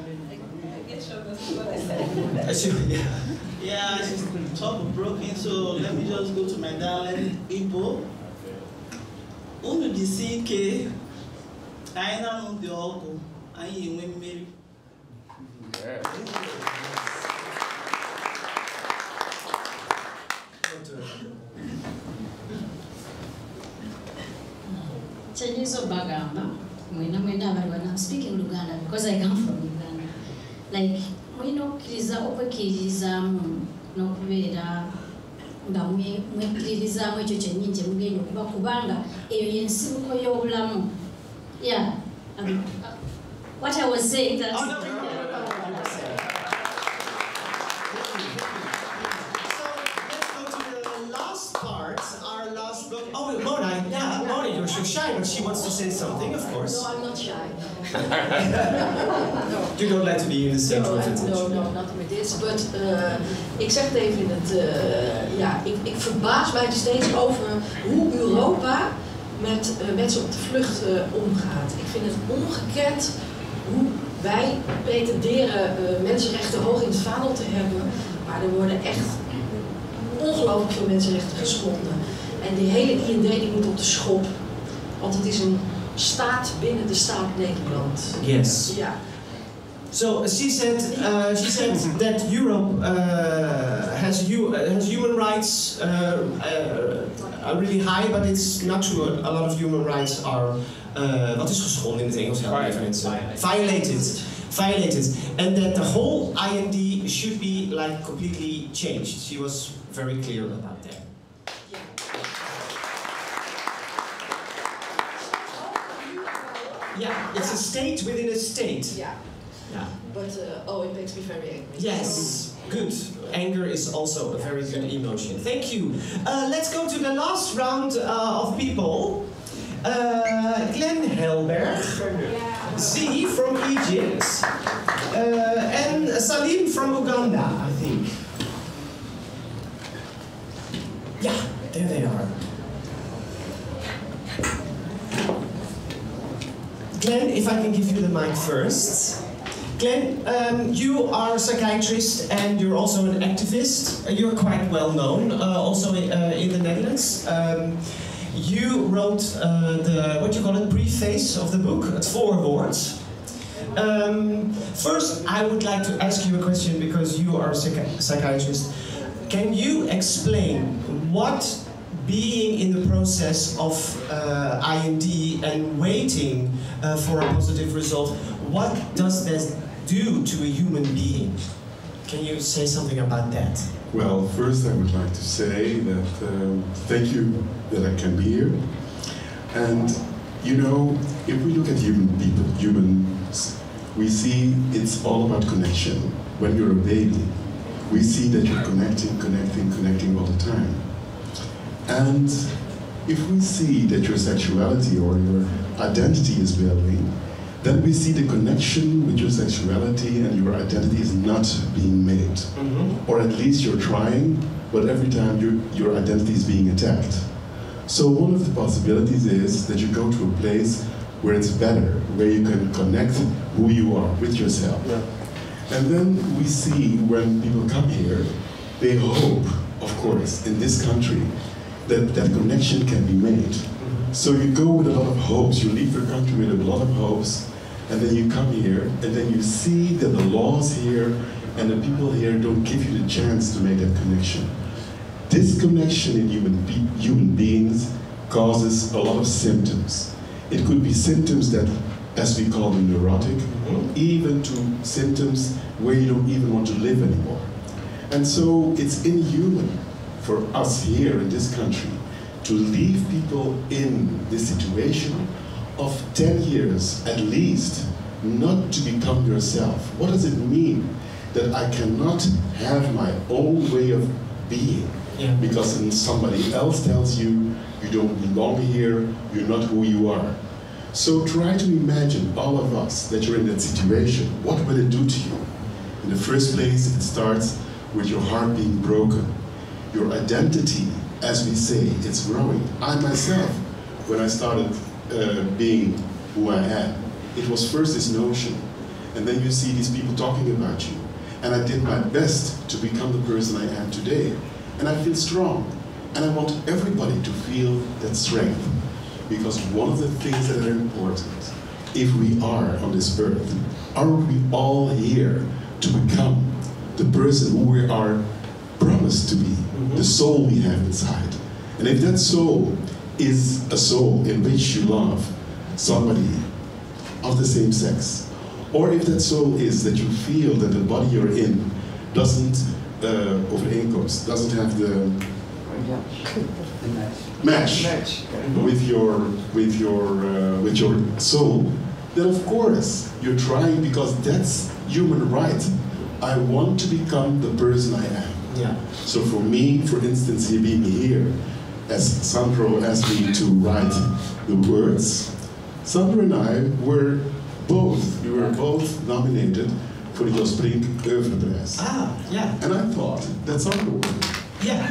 get sure that's what I said. Yeah, she's top of broken, so let me just go to my darling Igbo. Unu jisi ike, anyị na-anụ dị ọgụ, anyị enwe mmeri. Chinese bagamba. I'm speaking Luganda because I come from Uganda. Like, mwinokkiriza okwekkiririzaamu n'okubeera nga mwekkiririzaamu ekyo kyennyini kye mugenda okuba kubanga eyo y'ensibuko y'obulamu. Yeah. What I was saying that... Oh, no. Oh, Mona, yeah, Mona, you're so shy, but she wants to say something, of course. No, I'm not shy. You don't like to be in the center of attention. No, not with this. But ik zeg het even in het... ik verbaas mij steeds over hoe Europa met mensen op de vlucht omgaat. Ik vind het ongekend hoe wij pretenderen mensenrechten hoog in het vaandel te hebben, maar er worden echt ongelooflijk veel mensenrechten geschonden. En die hele IND die moet op de schop, want het is een staat binnen de staat Nederland. Yes. Ja. So she said that Europe has has human rights are really high, but it's not true. A lot of human rights are wat is geschonden in het Engels? Violated, and that the whole IND should be like completely changed. She was very clear about that. Yeah, it's a state within a state. Yeah. Yeah. But it makes me very angry. Yes, good. Anger is also a very good emotion. Thank you. Let's go to the last round of people. Glenn Helberg, Z from Egypt, and Salim from Uganda, I think. Yeah, there they are. Glenn, if I can give you the mic first. Glenn, you are a psychiatrist and you're also an activist. You're quite well known, also in the Netherlands. You wrote the preface of the book, het voorwoord. First, I would like to ask you a question because you are a psychiatrist. Can you explain what being in the process of IND and waiting for a positive result, what does that do to a human being? Can you say something about that? Well, first I would like to say that thank you that I can be here. And you know, if we look at humans, we see it's all about connection. When you're a baby, we see that you're connecting all the time. And if we see that your sexuality or your identity is building, then we see the connection with your sexuality and your identity is not being made. Mm-hmm. Or at least you're trying, but every time your identity is being attacked. So one of the possibilities is that you go to a place where it's better, where you can connect who you are with yourself. Yeah. And then we see when people come here, they hope, of course, in this country, that connection can be made. Mm-hmm. So you go with a lot of hopes, you leave your country with a lot of hopes, and then you come here, and then you see that the laws here and the people here don't give you the chance to make that connection. This connection in human beings causes a lot of symptoms. It could be symptoms that, as we call them, neurotic, even to symptoms where you don't even want to live anymore. And so it's inhuman for us here in this country to leave people in this situation of 10 years at least not to become yourself. What does it mean that I cannot have my own way of being? Yeah. Because somebody else tells you you don't belong here, you're not who you are. So try to imagine all of us that you're in that situation. What will it do to you? In the first place, it starts with your heart being broken. Your identity, as we say, it's growing. I myself, when I started being who I am, it was first this notion, and then you see these people talking about you. And I did my best to become the person I am today. And I feel strong. And I want everybody to feel that strength. Because one of the things that are important, if we are on this earth, are we all here to become the person who we are promised to be, the soul we have inside. And if that soul is a soul in which you love somebody of the same sex, or if that soul is that you feel that the body you're in doesn't overeenkomst, doesn't have the match with your soul, then of course you're trying, because that's human right. I want to become the person I am. Yeah. So for me, for instance, being here, as Sandro asked me to write the words, Sandro and I were both nominated for the Jos Brink Oeuvreprijs. Ah, yeah. And I thought that Sandro won. Yeah.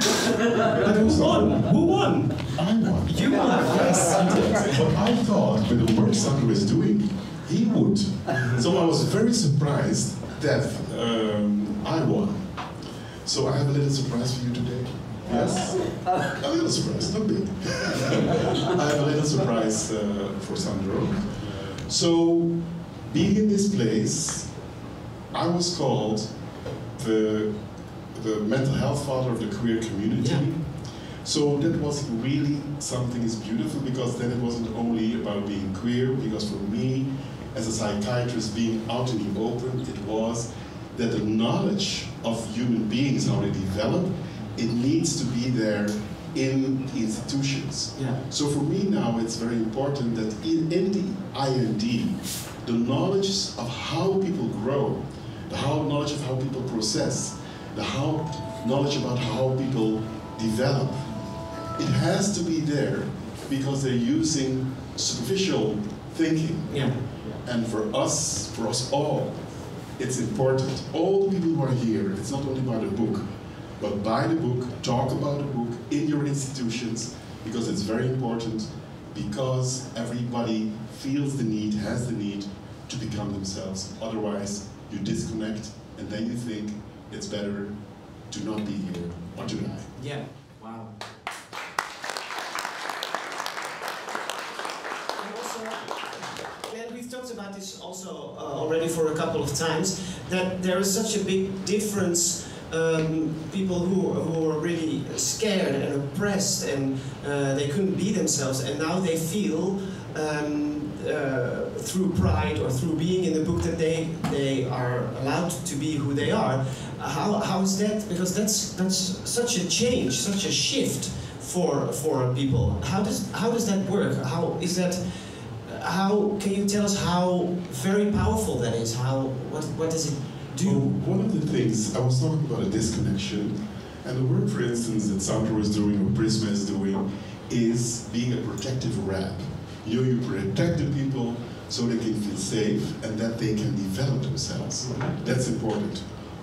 But who won? Who won? I won. You won. Yes, I did. But I thought with the work Sandro is doing, he would. So I was very surprised that I won. So I have a little surprise for you today. Yes? A little surprise, not big. I have a little surprise for Sandro. So, being in this place, I was called the the mental health father of the queer community. Yeah. So that was really something is beautiful, because then it wasn't only about being queer, because for me, as a psychiatrist, being out in the open, it was that the knowledge of human beings, how they develop, it needs to be there in the institutions. Yeah. So for me now, it's very important that in the IND, the knowledge of how people grow, the knowledge of how people process, the knowledge about how people develop, it has to be there, because they're using superficial thinking. Yeah. And for us all, it's important. All the people who are here, it's not only about a book, but buy the book, talk about the book in your institutions, because it's very important, because everybody feels the need, has the need to become themselves. Otherwise, you disconnect, and then you think it's better to not be here or to die. Yeah. Wow. We've talked about this also already for a couple of times, that there is such a big difference. People who are really scared and oppressed, and they couldn't be themselves, and now they feel through pride or through being in the book that they are allowed to be who they are. How is that? Because that's such a change, such a shift for people. How does that work? How is that? How can you tell us how very powerful that is? What does it do? Well, one of the things, I was talking about a disconnection, and the work, for instance, that Sandro is doing or Prisma is doing is being a protective wrap. You protect the people so they can feel safe and that they can develop themselves. That's important.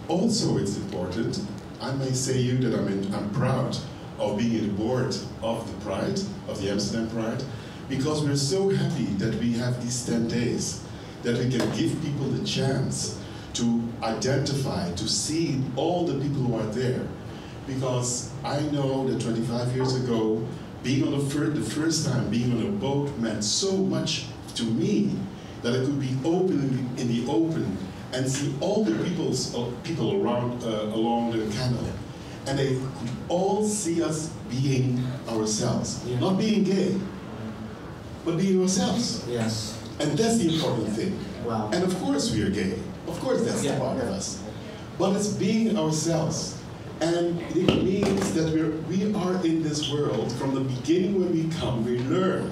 Also, it's important, I may say you that I'm proud of being in the board of the Pride, of the Amsterdam Pride, because we're so happy that we have these 10 days, that we can give people the chance to identify, to see all the people who are there. Because I know that 25 years ago, being on the first time being on a boat meant so much to me, that I could be open in the open and see all the people around along the canal. And they could all see us being ourselves. Yeah. Not being gay, but being ourselves. Yes. And that's the important thing. Wow. And of course we are gay. Of course that's the part of us. But it's being ourselves. And it means that we are in this world, from the beginning when we come, we learn.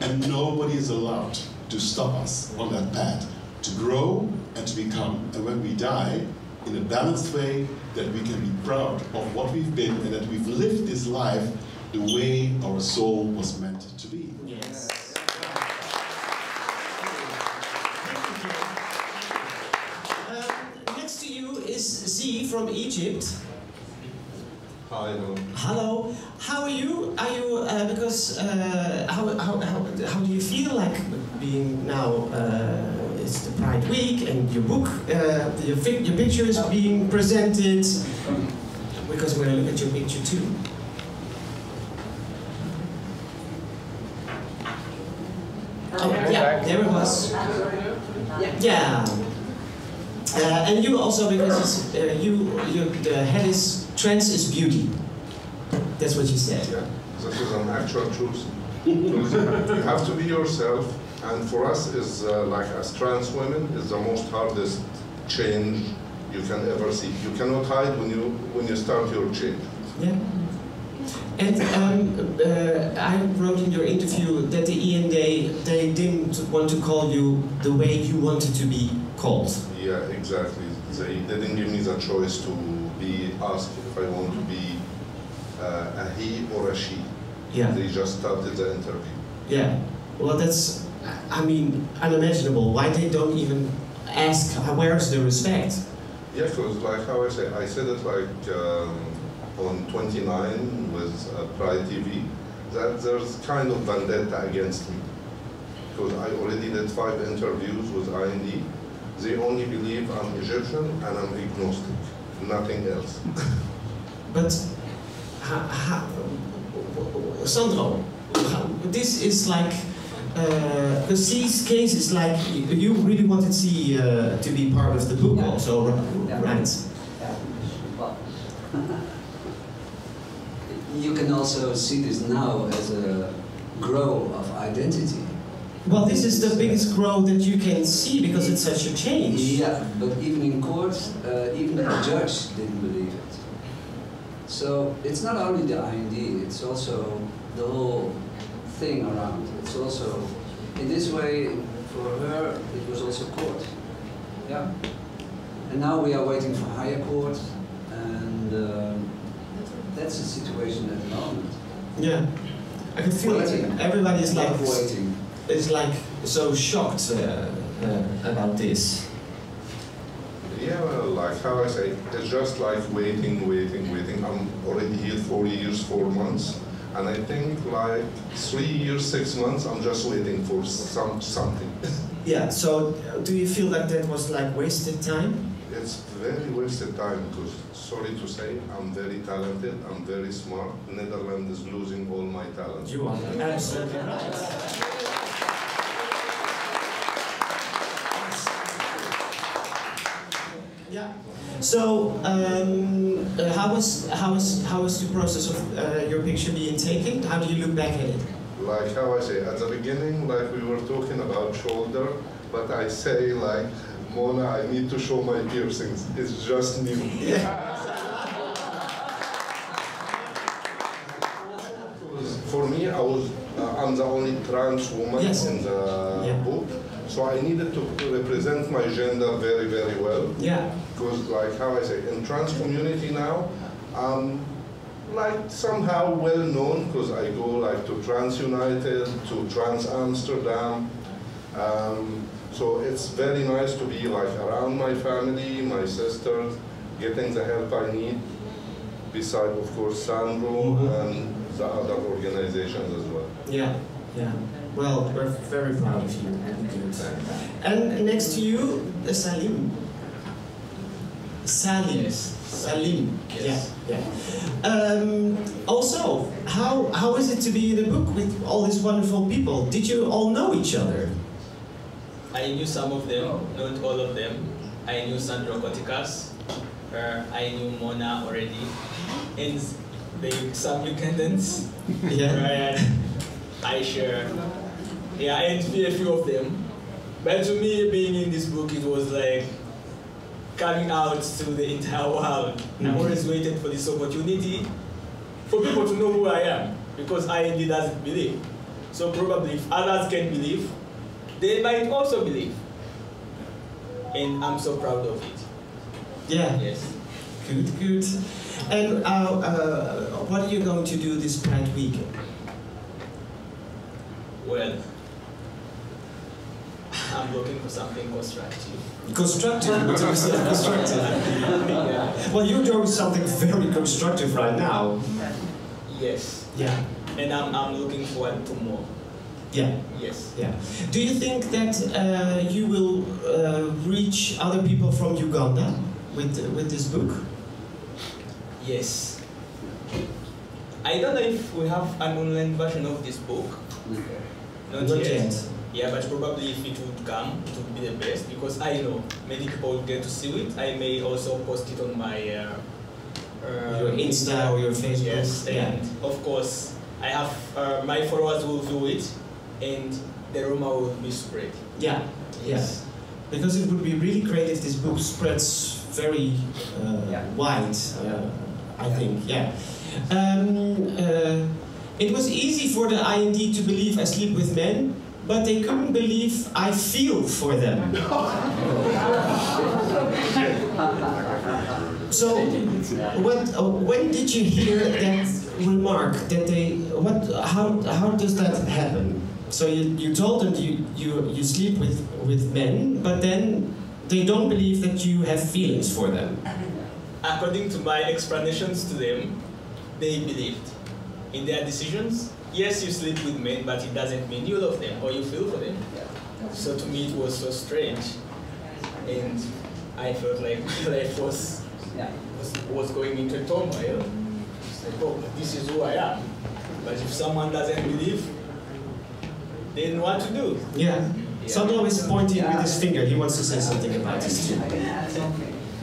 And nobody is allowed to stop us on that path, to grow and to become. And when we die, in a balanced way, that we can be proud of what we've been and that we've lived this life the way our soul was meant to be. Yes. Next to you is Z from Egypt. Hi, hello. Hello. How are you? Are you because how do you feel like being now? It's the Pride Week and your book, your picture is being presented. Because we're gonna look at your picture too. Yeah, there it was. Yeah. And you also, because it's, the head is trans is beauty. That's what you said. Yeah, this is an actual truth. You have to be yourself, and for us, is like as trans women, is the most hardest change you can ever see. You cannot hide when you start your change. Yeah. And I wrote in your interview that the END, they didn't want to call you the way you wanted to be called. Yeah, exactly. They didn't give me the choice to be asked if I want to be a he or a she. Yeah. They just started the interview. Yeah. Well, that's, I mean, unimaginable. Why they don't even ask, where's the respect? Yeah, because like how I said it like on 29 with Pride TV, that there's kind of vendetta against me. Because I already did 5 interviews with IND. They only believe I'm Egyptian and I'm agnostic, nothing else. But, Sandro, this is like, because C's case is like, you really wanted C to be part of the book also, right? You can also see this now as a growth of identity. Well, this is the biggest growth that you can see because it's such a change. Yeah, but even in court, even the judge didn't believe it. So it's not only the IND, it's also the whole thing around. It's also, in this way, for her, it was also court. Yeah. And now we are waiting for higher court, and that's the situation at the moment. Yeah. I can feel it. Everybody is like waiting. Is like so shocked about this. Yeah, well, like how I say, it's just like waiting. I'm already here 4 years, 4 months, and I think like 3 years, 6 months, I'm just waiting for something. Yeah. So, do you feel like that was like wasted time? It's very wasted time because, sorry to say, I'm very talented, I'm very smart. Netherlands is losing all my talent. You are absolutely right. Yeah. So, how was the process of your picture being taken? How do you look back at it? Like how I say, at the beginning, like we were talking about shoulder, but I say like, Mona, I need to show my piercings. It's just new. Yeah. For me, I'm the only trans woman in the book. So I needed to represent my gender very, very well. Yeah. Because like how I say, in trans community now, I'm like somehow well known because I go like to Trans United, to Trans Amsterdam. So it's very nice to be like around my family, my sisters, getting the help I need, beside of course Sandro and the other organizations as well. Yeah, yeah. Well, we're very proud of you. And next to you, Salim. Salim. Yes. Salim. Yes. Yeah, yeah. Also, how is it to be in a book with all these wonderful people? Did you all know each other? I knew some of them, not all of them. I knew Sandro Kotikas. I knew Mona already. And some Ugandans. Yeah. Aisha. Yeah, and a few of them. But to me, being in this book, it was like coming out to the entire world. I always waited for this opportunity for people to know who I am, because IND doesn't believe. So probably if others can believe, they might also believe. And I'm so proud of it. Yeah. Yes. Good, good. And what are you going to do this Pride weekend? Well, I'm looking for something constructive. Constructive? What do you say constructive? Yeah. Well, you're doing something very constructive right now. Yes. Yeah. And I'm looking forward to more. Yeah. Yes. Yeah. Do you think that you will reach other people from Uganda with this book? Yes. I don't know if we have an online version of this book. Not yet. Yeah, but probably if it would come, it would be the best, because I know many people will get to see it. I may also post it on my your Insta or your Facebook. Yes, and of course I have my followers will view it, and the rumor will be spread. Yeah. Yes. Because it would be really great if this book spreads very wide. I think. Yeah. It was easy for the IND to believe I sleep with men, but they couldn't believe I feel for them. So, when did you hear that remark? That they how does that happen? So you told them you sleep with men, but then they don't believe that you have feelings for them. According to my explanations to them, they believed in their decisions. Yes, you sleep with men, but it doesn't mean you love them or you feel for them. So to me, it was so strange, and I felt like life was going into turmoil. It's like, oh, this is who I am. But if someone doesn't believe, then what to do? Yeah. Sandro is pointing with his finger. He wants to say something about this too.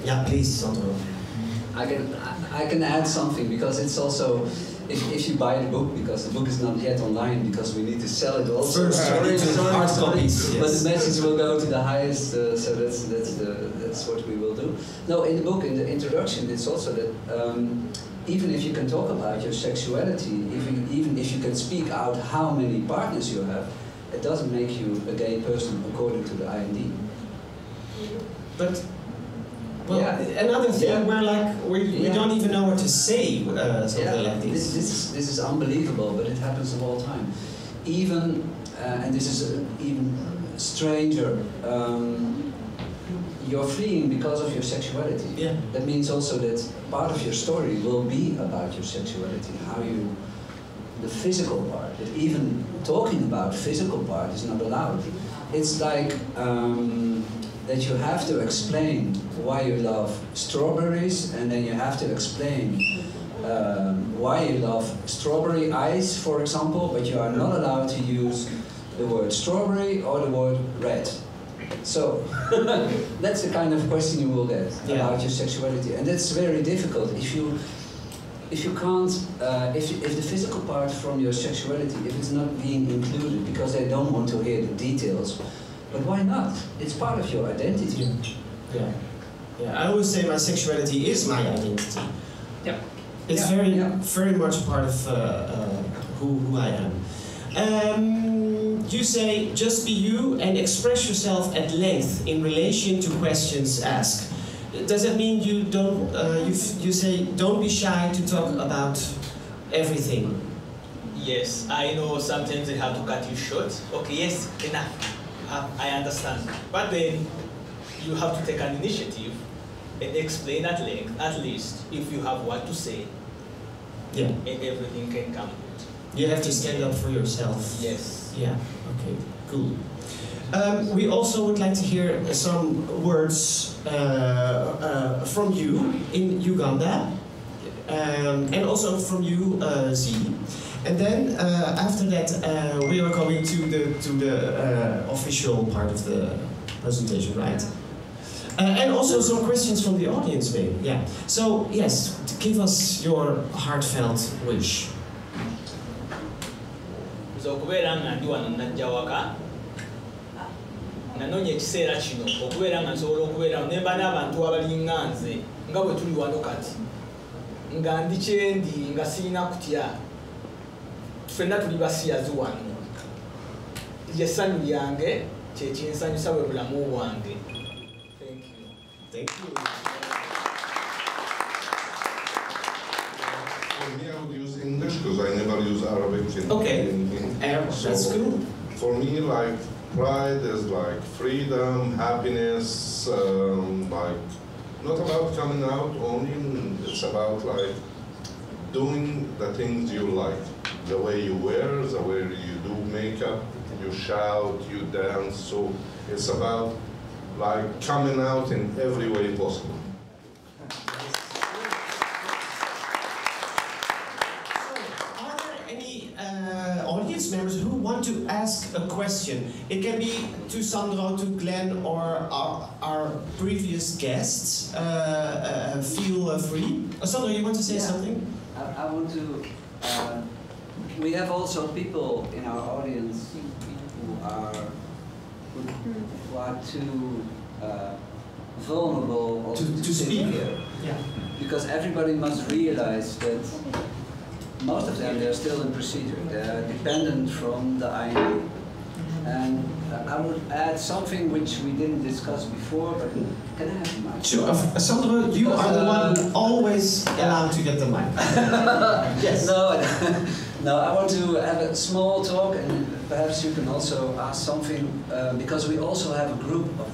Yeah, please, Sandro. I I can add something, because it's also, if you buy the book, because the book is not yet online, because we need to sell it also. Hard copies, yes. But the message will go to the highest, so that's what we will do. No, in the book, in the introduction, it's also that even if you can talk about your sexuality, even if you can speak out how many partners you have, it doesn't make you a gay person according to the IND. But well, yeah. Another thing where we don't even know what to say, something like this. This is unbelievable, but it happens all the time. Even and this is even stranger. You're fleeing because of your sexuality. Yeah. That means also that part of your story will be about your sexuality, the physical part. That even talking about physical part is not allowed. It's like that you have to explain why you love strawberries, and then you have to explain why you love strawberry ice, for example, but you are not allowed to use the word strawberry or the word red. So that's the kind of question you will get about your sexuality, and that's very difficult if you can't if the physical part from your sexuality, if it's not being included because they don't want to hear the details. But why not? It's part of your identity. Yeah. I always say my sexuality is my identity. Yeah. It's very much part of who I am. You say just be you and express yourself at length in relation to questions asked. Does that mean you don't? You say don't be shy to talk about everything? Yes, I know sometimes they have to cut you short. Okay, yes, enough. I understand. But then you have to take an initiative and explain at length, at least, if you have what to say. Yeah. And everything can come. You have to stand up for yourself. Yes. Yeah. Okay. Cool. We also would like to hear some words from you in Uganda, and also from you, Z. And then after that, we are going to the official part of the presentation, right? And also some questions from the audience, maybe. Yeah. So yes, give us your heartfelt wish. Okubeera nga ndi wano najja waka nanoonya ekiseera kino okubeera nga nsobola okubeera nemba n'abantu abalinga nze nga bwe tuli wano kati nga ndi kyendi nga sirina kutya ffenna tuli basiyazi wano essanyu lyange kyekinsanyusa bwe bulamu bwange. Thank you. For me, I would use English because I never use Arabic. That's cool. For me, like pride is like freedom, happiness, like not about coming out only. It's about like doing the things you like, the way you wear, the way you do makeup, you shout, you dance. So it's about like coming out in every way possible. Audience members who want to ask a question? It can be to Sandro, to Glenn, or our previous guests. Feel free. Sandro, you want to say something? I want to. We have also people in our audience who are too vulnerable to speak here. Yeah. Because everybody must realize that most of them, they're still in procedure. They're dependent from the IND. And I would add something which we didn't discuss before, but can I have the mic? Sure. Sandro, you are the one always allowed to get the mic. Yes. No, I want to have a small talk, and perhaps you can also ask something, because we also have a group of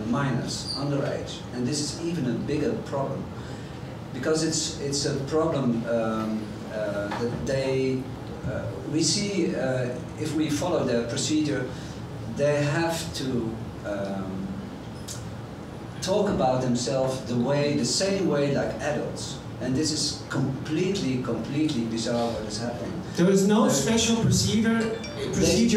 minors, underage, and this is even a bigger problem. Because it's a problem that we see, if we follow their procedure, they have to talk about themselves the same way like adults. And this is completely bizarre what is happening. There is no special procedure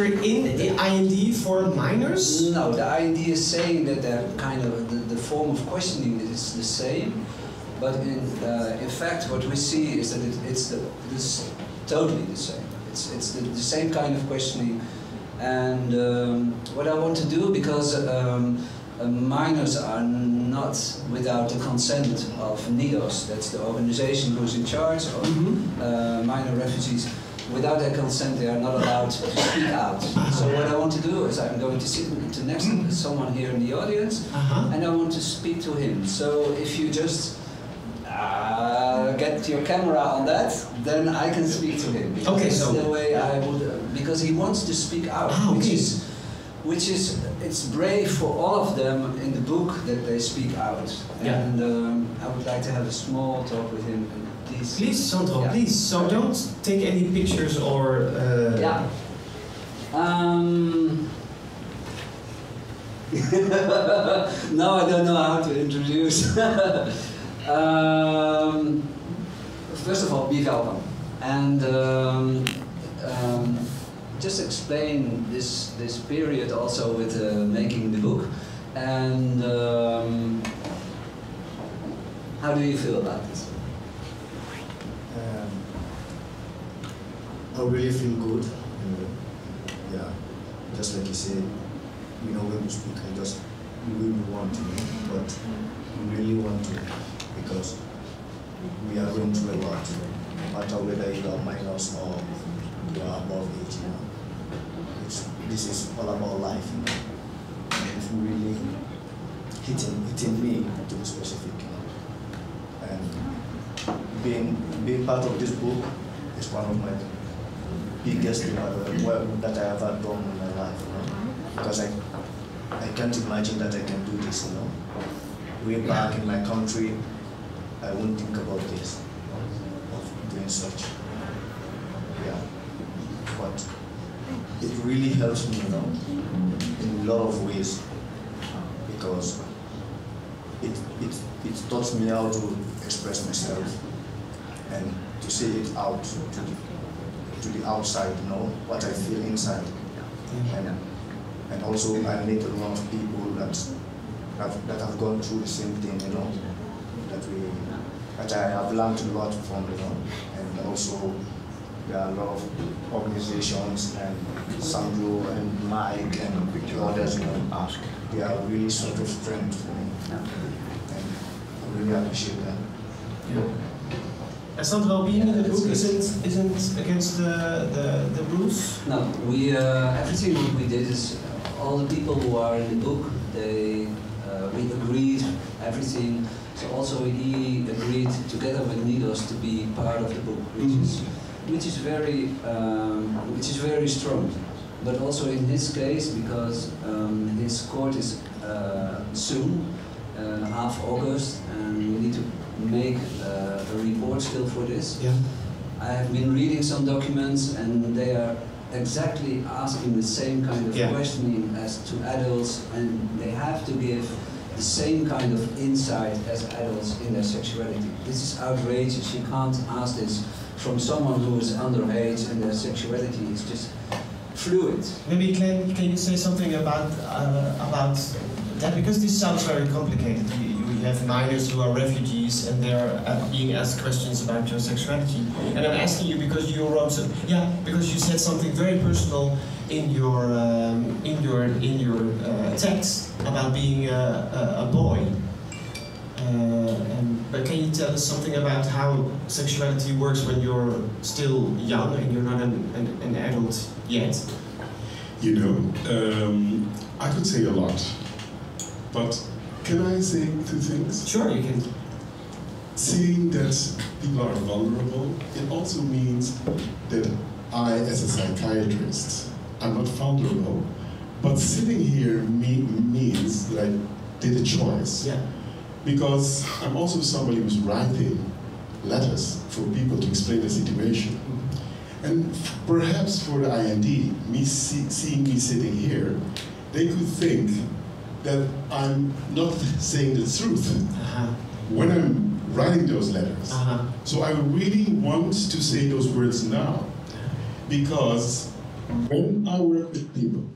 in the IND for minors? No, the IND is saying that they're kind of, the form of questioning is the same, But in fact, what we see is that it's totally the same. It's the same kind of questioning. And what I want to do, because minors are not without the consent of NIDOS, that's the organization who's in charge of minor refugees. Without their consent, they are not allowed to speak out. So what I want to do is I'm going to sit next to someone here in the audience, and I want to speak to him. So if you just get your camera on that, then I can speak to him. Because okay, so the way I would, because he wants to speak out, which is it's brave for all of them in the book that they speak out. Yeah. And I would like to have a small talk with him. Please, Sandro, please. So don't take any pictures or. Yeah. No, I don't know how to introduce. First of all, be welcome, and just explain this period also with making the book, and how do you feel about this? I really feel good. Yeah, just like you said, you know, when you speak, I just really want to, but we really want to, because we are going through a lot. No matter whether you are minors or you are above age, you know, this is all about life. You know, and it's really hitting me to be specific. You know, and being part of this book is one of my biggest thing that I ever done in my life, you know? Because I can't imagine that I can do this, you know. Way back in my country, I wouldn't think about this, you know, of doing such. Yeah, but it really helps me, you know, in a lot of ways, because it taught me how to express myself and to say it out to the outside, you know, what I feel inside. And also I meet a lot of people that have gone through the same thing, you know, that I have learned a lot from, you know. And also there are a lot of organizations and Sandro and Mike and others, you know, they are really sort of strength for me. And I really appreciate that. Yeah. Sandro, being in the book isn't against the rules? No, we everything what we did is all the people who are in the book, we agreed everything. So also he agreed together with NIDOS to be part of the book, which is very strong. But also in his case, because his court is soon, half August, and we need to make a report still for this. Yeah. I have been reading some documents, and they are exactly asking the same kind of questioning as to adults, and they have to give the same kind of insight as adults in their sexuality. This is outrageous. You can't ask this from someone who is underage and their sexuality is just fluid. Maybe can you say something about that, because this sounds very complicated. You have minors who are refugees and they're being asked questions about your sexuality. And I'm asking you because you wrote because you said something very personal in your text about being a boy. But can you tell us something about how sexuality works when you're still young and you're not an adult yet? You know, I could say a lot, but can I say two things? Sure, you can. Seeing that people are vulnerable, it also means that I, as a psychiatrist, I'm not vulnerable, but sitting here means that I did a choice. Yeah. Because I'm also somebody who's writing letters for people to explain the situation. And perhaps for the IND, seeing me sitting here, they could think that I'm not saying the truth when I'm writing those letters. So I really want to say those words now, because when I work with people,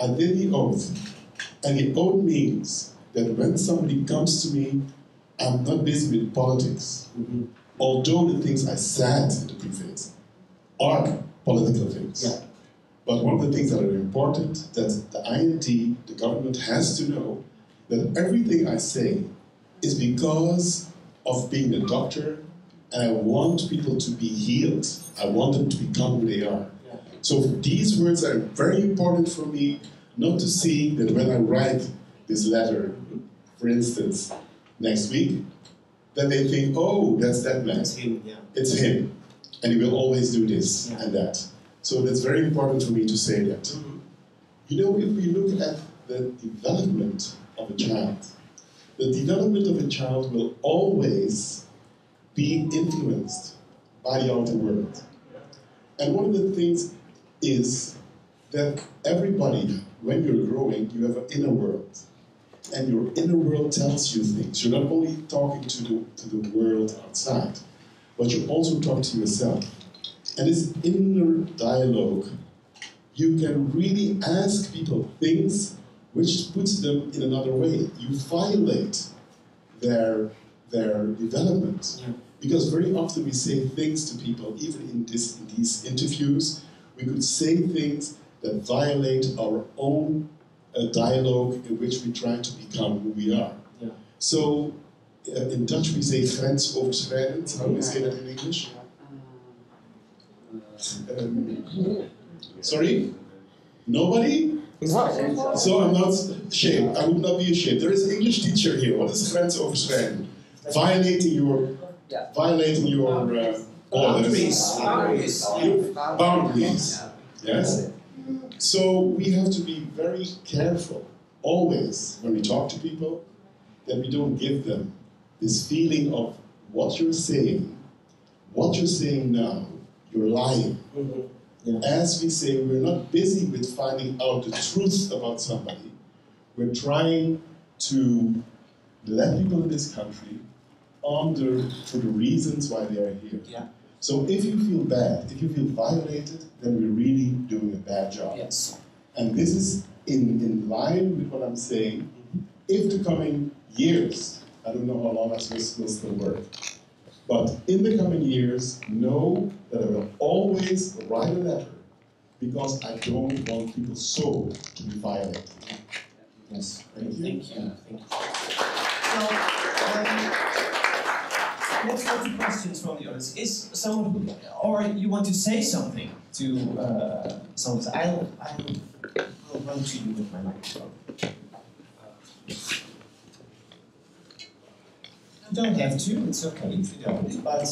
I did the oath, and the oath means that when somebody comes to me I'm not busy with politics. Although the things I said in the preface are political things. Yeah. But one of the things that are important, that the INT, the government has to know that everything I say is because of being a doctor, and I want people to be healed. I want them to become who they are. Yeah. So these words are very important for me, not to see that when I write this letter, for instance, next week, that they think, oh, that's that man. It's him, yeah. It's him, and he will always do this Yeah. and that. So that's very important for me to say that. You know, if we look at the development of a child, the development of a child will always be influenced by the outer world. And one of the things is that everybody, when you're growing, you have an inner world. And your inner world tells you things. You're not only talking to the world outside, but you also talk to yourself. And this inner dialogue, you can really ask people things which puts them in another way. You violate their development. Yeah. Because very often we say things to people, even in these interviews, we could say things that violate our own dialogue in which we try to become who we are. Yeah. So in Dutch we say grensoverschrijdend. How do we say that in English? Sorry? Nobody? So I'm not ashamed. I would not be ashamed. There is an English teacher here. What is grensoverschrijdend? Violating your boundaries. Boundaries. Yes? So we have to be very careful, always, when we talk to people, that we don't give them this feeling of what you're saying now, you're lying. Yeah. As we say, we're not busy with finding out the truth about somebody. We're trying to let people in this country for the reasons why they are here. Yeah. So if you feel bad, if you feel violated, then we're really doing a bad job. Yes. And this is in line with what I'm saying. If the coming years, I don't know how long this will still work, but in the coming years, know that I will always write a letter because I don't want people's soul to be violated. Yes. Thank you. Thank you. Thank you. So, let's go to questions from the audience. Is someone who, or you want to say something to someone? I'll run to you with my microphone. You don't have to, it's okay if you don't, but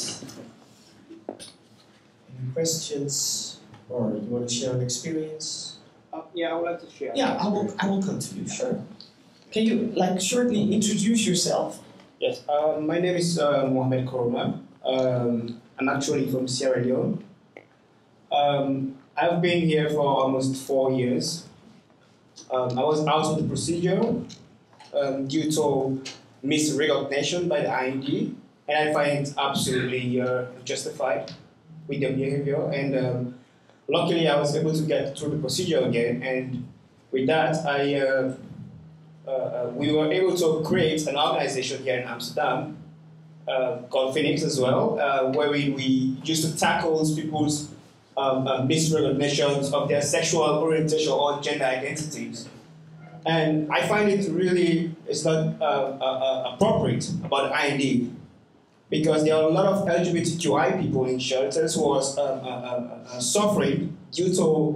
any questions, or you want to share an experience? Yeah, I would like to share. Yeah, I will come to you, sure. Can you, shortly introduce yourself? Yes, my name is Mohamed Koroma. I'm actually from Sierra Leone. I've been here for almost 4 years. I was out of the procedure due to misrecognition by the IND, and I find it absolutely justified with the behavior. And luckily, I was able to get through the procedure again, and with that, we were able to create an organization here in Amsterdam called Phoenix as well, where we used to tackle people's misrecognitions of their sexual orientation or gender identities. And I find it really is not appropriate about the IND, because there are a lot of LGBTQI people in shelters who are suffering due to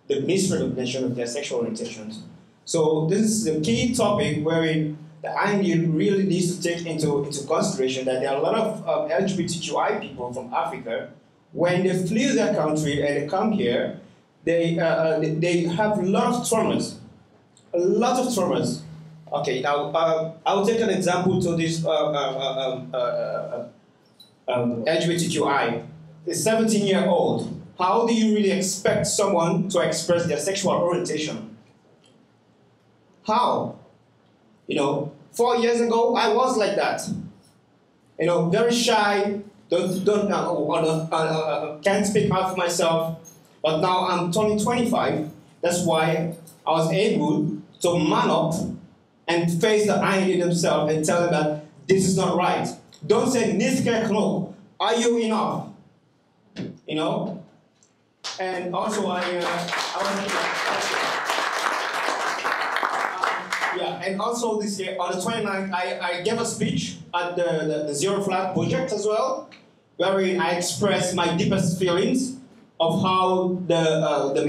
the misrecognition of their sexual orientations. So this is the key topic wherein the IND really needs to take into consideration that there are a lot of LGBTQI people from Africa. When they flee their country and they come here, they have a lot of traumas. A lot of traumas. Okay, now I'll take an example to this LGBTQI. A 17-year-old. How do you really expect someone to express their sexual orientation? How? 4 years ago, I was like that. Very shy, can't speak out for myself. But now I'm turning 25. That's why I was able to man up and face the IND themselves and tell them that this is not right. Don't say niske genoeg. Are you enough? You know? And also and also this year on the 29th, I gave a speech at the Zero Flag project as well, wherein I expressed my deepest feelings of how the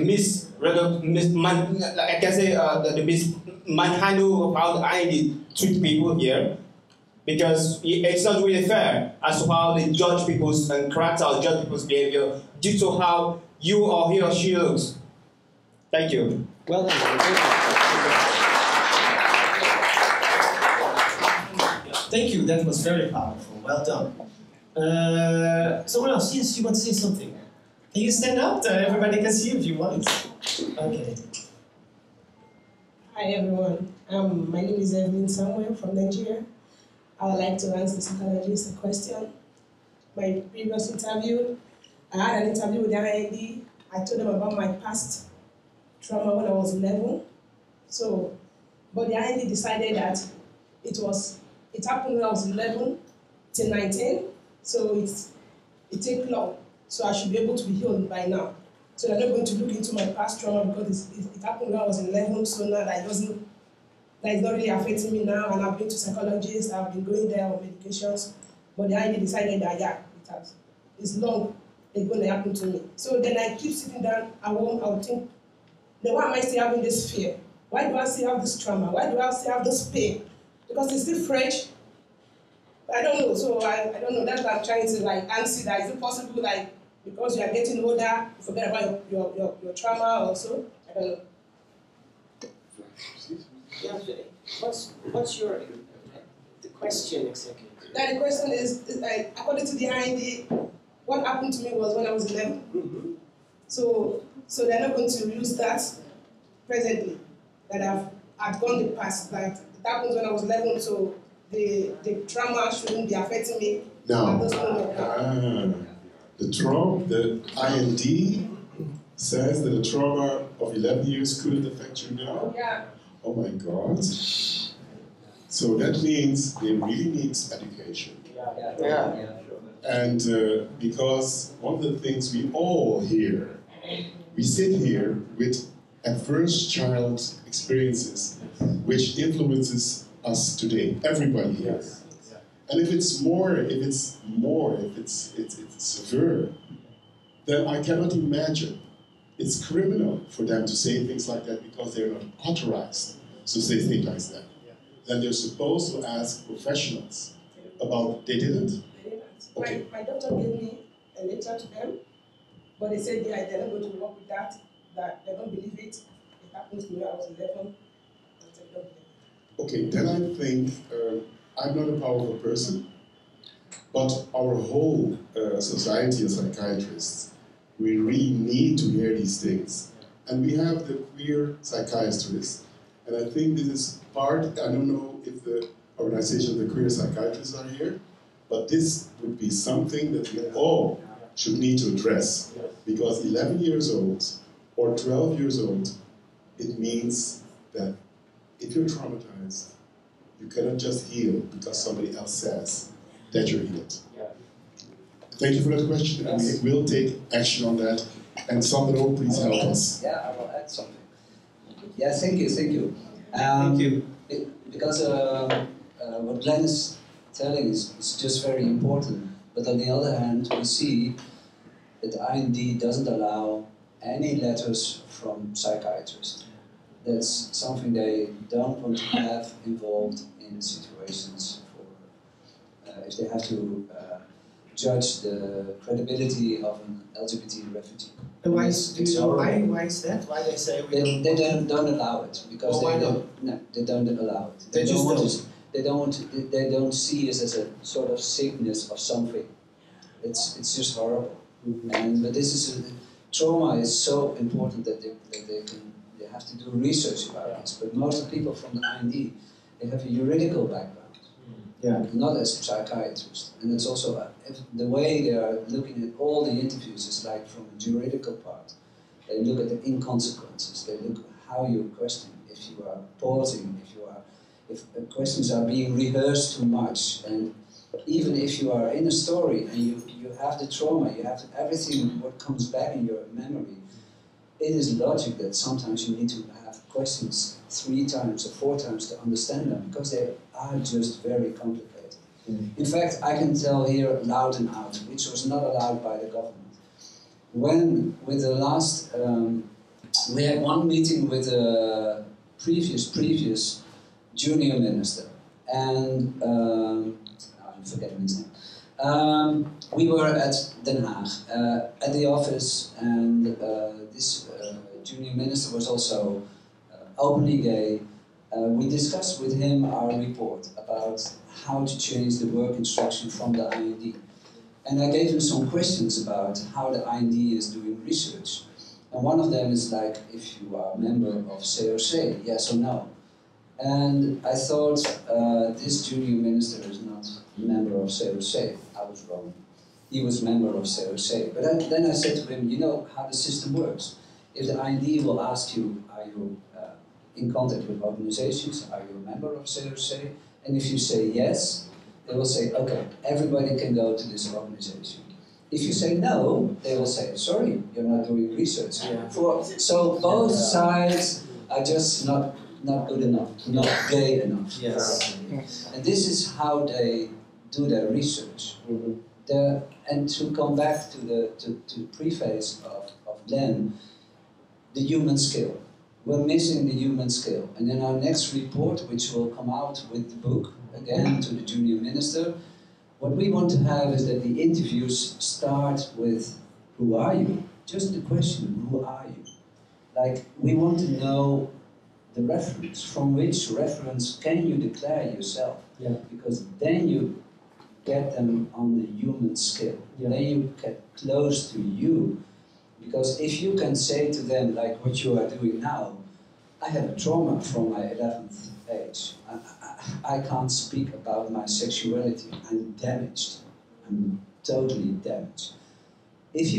mishandle of how the IND treat people here, because it's not really fair as to how they judge people's character or judge people's behavior due to how you or he or she looks. Thank you. Well done. Thank you, that was very powerful. Well done. Someone else, yes, you want to say something? Can you stand up? Everybody can see if you want. Okay. Hi everyone. My name is Evelyn Samuel from Nigeria. I would like to ask the psychologist a question. My previous interview, I had an interview with the IND. I told them about my past trauma when I was 11. So, but the IND decided that it happened when I was 11 till 19. So it takes long. So I should be able to be healed by now. So they're not going to look into my past trauma because it happened when I was 11. So now that it's not really affecting me now. And I've been to psychologists. I've been going there on medications. But the IND decided that it's long. It's going to happen to me. So then I keep sitting down at home. I would think, then why am I still having this fear? Why do I still have this trauma? Why do I still have this pain? Because it's still fresh. I don't know. So I don't know. That's why I'm trying to answer that. Is it possible because you are getting older, you forget about your trauma also? I don't know. Yeah, what's the question exactly? The question is according to the IND, what happened to me was when I was 11. Mm-hmm. So they're not going to use that presently. That I've gone the past. That it happens when I was 11. So the trauma shouldn't be affecting me at this moment. The IND says that the trauma of 11 years couldn't affect you now? Yeah. Oh my God. So that means they really need education. Yeah. And because one of the things we all hear, we sit here with adverse child experiences which influences us today, everybody here. And if it's severe, then I cannot imagine. It's criminal for them to say things like that because they're not authorized to say things like that. Then they're supposed to ask professionals about. They didn't? Okay. My doctor gave me a letter to them, but they said they're not going to work with that they don't believe it. It happens to me when I was 11. Okay, then I think I'm not a powerful person, but our whole society of psychiatrists, we really need to hear these things. And we have the queer psychiatrists, and I think this is part, I don't know if the organization of the queer psychiatrists are here, but this would be something that we all should need to address, because 11 years old or 12 years old, it means that if you're traumatized, you cannot just heal because somebody else says that you're healed. Thank you for that question, and we will take action on that. And Sandro, please help us. Yeah, I will add something. Yeah, thank you. Thank you. Because what Glenn is telling is just very important. But on the other hand, we see that IND doesn't allow any letters from psychiatrists. That's something they don't want to have involved in situations for if they have to judge the credibility of an LGBT refugee. And why is that? Why they say they don't allow it because they don't allow it. They don't see it as a sort of sickness or something. It's just horrible. But this is trauma is so important that they have to do research about this. But most people from the IND, they have a juridical background. Yeah. Not as psychiatrists. And it's also, the way they are looking at all the interviews is like from a juridical part. They look at the inconsequences. They look at how you question, if you are pausing, if questions are being rehearsed too much, and even if you are in a story and you have the trauma, you have everything what comes back in your memory, it is logic that sometimes you need to have questions 3 times or 4 times to understand them, because they are just very complicated. In fact, I can tell here loud and out, which was not allowed by the government. When, with the last, we had one meeting with a previous junior minister, and I'm forgetting his name. We were at Den Haag, at the office, and this junior minister was also openly gay. We discussed with him our report about how to change the work instruction from the IND. And I gave him some questions about how the IND is doing research. And one of them is like, if you are a member of COC, yes or no. And I thought, this junior minister is not a member of COC. I was wrong. He was a member of COC. But then I said to him, you know how the system works. If the IND will ask you, are you in contact with organizations, are you a member of COC? And if you say yes, they will say, okay, everybody can go to this organization. If you say no, they will say, sorry, you're not doing research. Yeah. So both sides are just not good enough, not gay enough. Yes. And this is how they do their research. And to come back to the preface of Len, the human skill. We're missing the human skill. And in our next report, which will come out with the book, again to the junior minister, what we want to have is that the interviews start with, who are you? Just the question, who are you? Like, we want to know the reference. From which reference can you declare yourself? Yeah. Because then you get them on the human scale. Yeah. Then you get close to you. Because if you can say to them, like what you are doing now, I have a trauma from my 11th age. I can't speak about my sexuality. I'm damaged. I'm totally damaged. If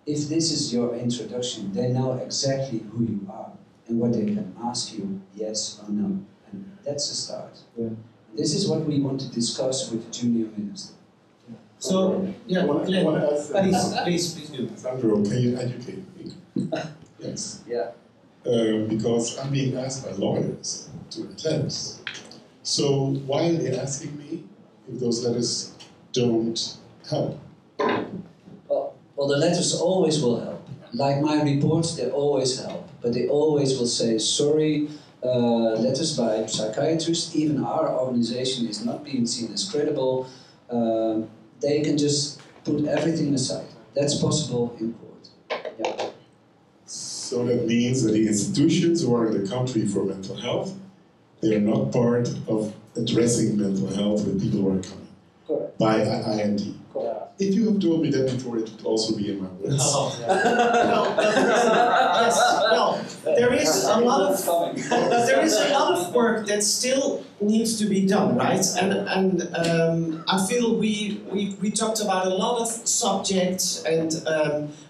this is your introduction, they know exactly who you are and what they can ask you, yes or no. And that's a start. Yeah. This is what we want to discuss with the junior minister. So, yeah, please do. Sandro, can you educate me? Yes. Yeah. Because I'm being asked by lawyers to attend. So why are they asking me if those letters don't help? Well, the letters always will help. Like my reports, they always help. But they always will say, sorry, letters by psychiatrists, even our organization is not being seen as credible. They can just put everything aside. That's possible in court. Yeah. So that means that the institutions who are in the country for mental health, they are not part of addressing mental health with people who are coming. Correct. By IND. Correct. If you have told me that before, it would also be in my words. There is a lot of work that still needs to be done, right? And I feel we talked about a lot of subjects, and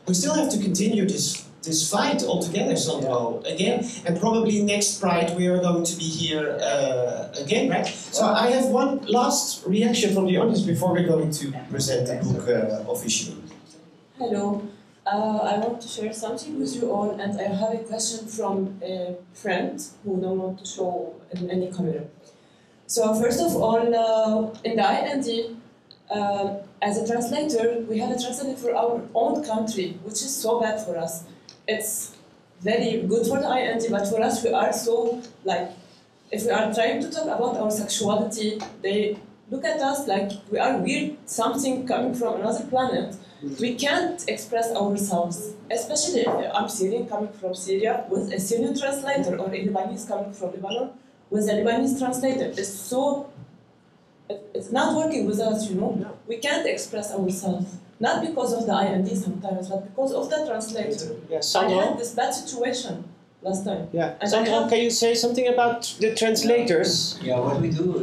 we still have to continue this fight altogether somehow again. And probably next Pride we are going to be here again, right? So I have one last reaction from the audience before we're going to present the book officially. Hello. I want to share something with you all, and I have a question from a friend who don't want to show in any camera. So first of all, in the IND, as a translator, we have a translator for our own country, which is so bad for us. It's very good for the IND, but for us, we are so, like, if we are trying to talk about our sexuality, they look at us like we are weird, something coming from another planet. We can't express ourselves, especially if I'm Syrian coming from Syria with a Syrian translator, or a Lebanese coming from Lebanon with a Lebanese translator. It's not working with us, you know. No. We can't express ourselves, not because of the IND sometimes, but because of the translator. Yeah, I had this bad situation last time. Yeah, and Sandro, can you say something about the translators? Yeah, what we do,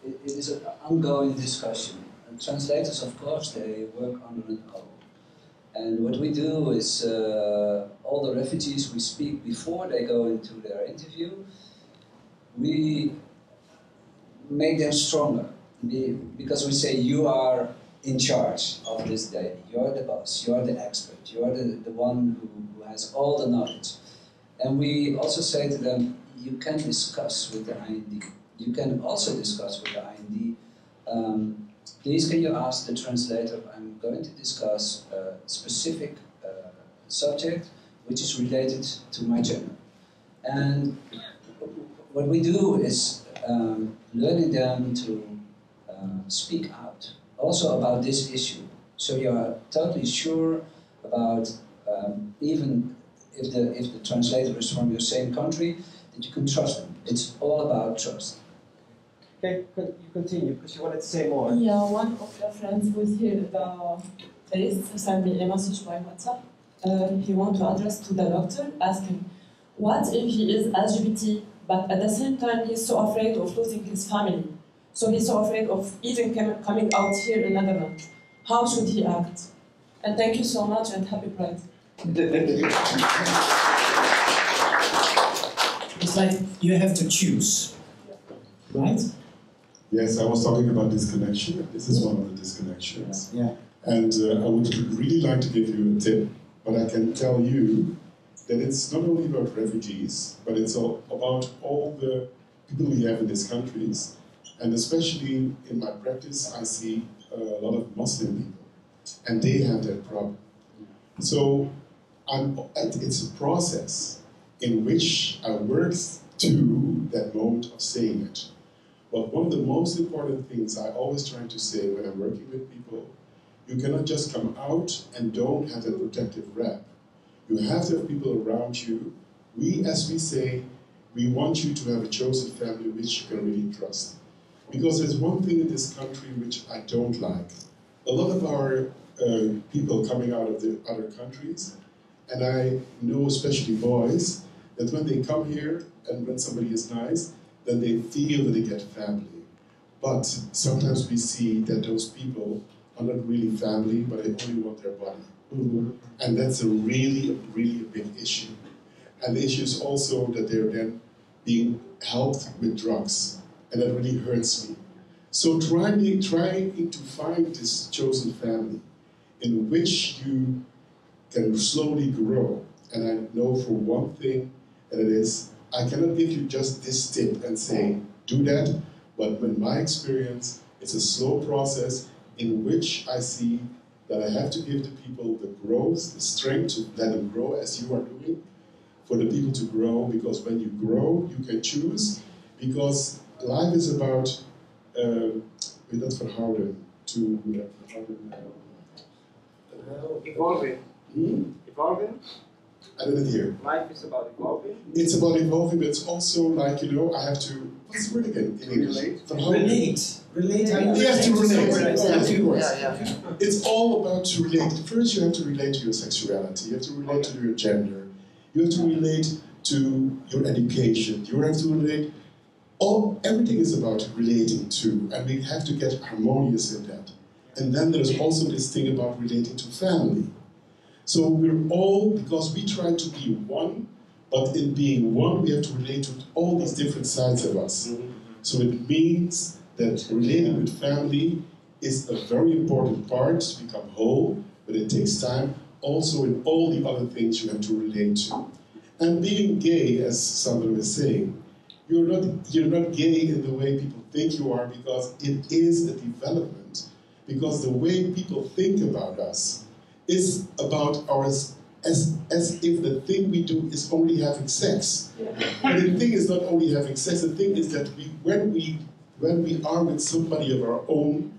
it is an ongoing discussion. And translators, of course, they work under an oath. And what we do is, all the refugees we speak before they go into their interview, we make them stronger. Because we say you are in charge of this day. You're the boss, you're the expert, you're the one who has all the knowledge. And we also say to them, you can discuss with the IND. You can also discuss with the IND. Please can you ask the translator, I'm going to discuss a specific subject which is related to my gender. And what we do is learning them to speak out, also about this issue. So you are totally sure about, even if the translator is from your same country, that you can trust them. It's all about trust. Okay, you continue, because you wanted to say more. Yeah, one of your friends was here sent me a message by WhatsApp. He wants to address to the doctor, asking, what if he is LGBT, but at the same time he's so afraid of losing his family? So he's so afraid of even coming out here in Netherlands. How should he act? And thank you so much and happy Pride. It's like you have to choose, right? Yes, I was talking about disconnection. This is one of the disconnections. Yeah. And I would really like to give you a tip, but I can tell you that it's not only about refugees, but it's about all the people we have in these countries. And especially in my practice, I see a lot of Muslim people, and they have that problem. So it's a process in which I work to that moment of saying it. But one of the most important things I always try to say when I'm working with people, you cannot just come out and don't have a protective wrap. You have to have people around you. We, as we say, we want you to have a chosen family which you can really trust. Because there's one thing in this country which I don't like. A lot of our people coming out of the other countries, and I know especially boys, that when they come here and when somebody is nice, then they feel that they get family. But sometimes we see that those people are not really family, but they only want their body. Mm-hmm. And that's a really big issue. And the issue is also that they're then being helped with drugs. And that really hurts me. So trying to find this chosen family in which you can slowly grow. And I know for one thing, and it is, I cannot give you just this tip and say, do that, but in my experience, it's a slow process in which I see that I have to give the people the growth, the strength to let them grow as you are doing, for the people to grow, because when you grow, you can choose, because life is about, evolving. Evolving? I didn't hear. Life is about evolving. It's about evolving, but it's also like, I have to, what's the word again in English? Relate. Relate. Yes, to relate. Yeah. It's all about to relate. First, you have to relate to your sexuality. You have to relate to your gender. You have to relate to your education. You have to relate. Everything is about relating to, and we have to get harmonious in that. And then there's also this thing about relating to family. So we're all, because we try to be one, but in being one, we have to relate to all these different sides of us. Mm-hmm. So it means that relating with family is a very important part to become whole, but it takes time. Also in all the other things you have to relate to. And being gay, as Sandra was saying, you're not gay in the way people think you are, because it is a development. Because the way people think about us is about ours as if the thing we do is only having sex. Yeah. But the thing is not only having sex, the thing is that when we are with somebody of our own,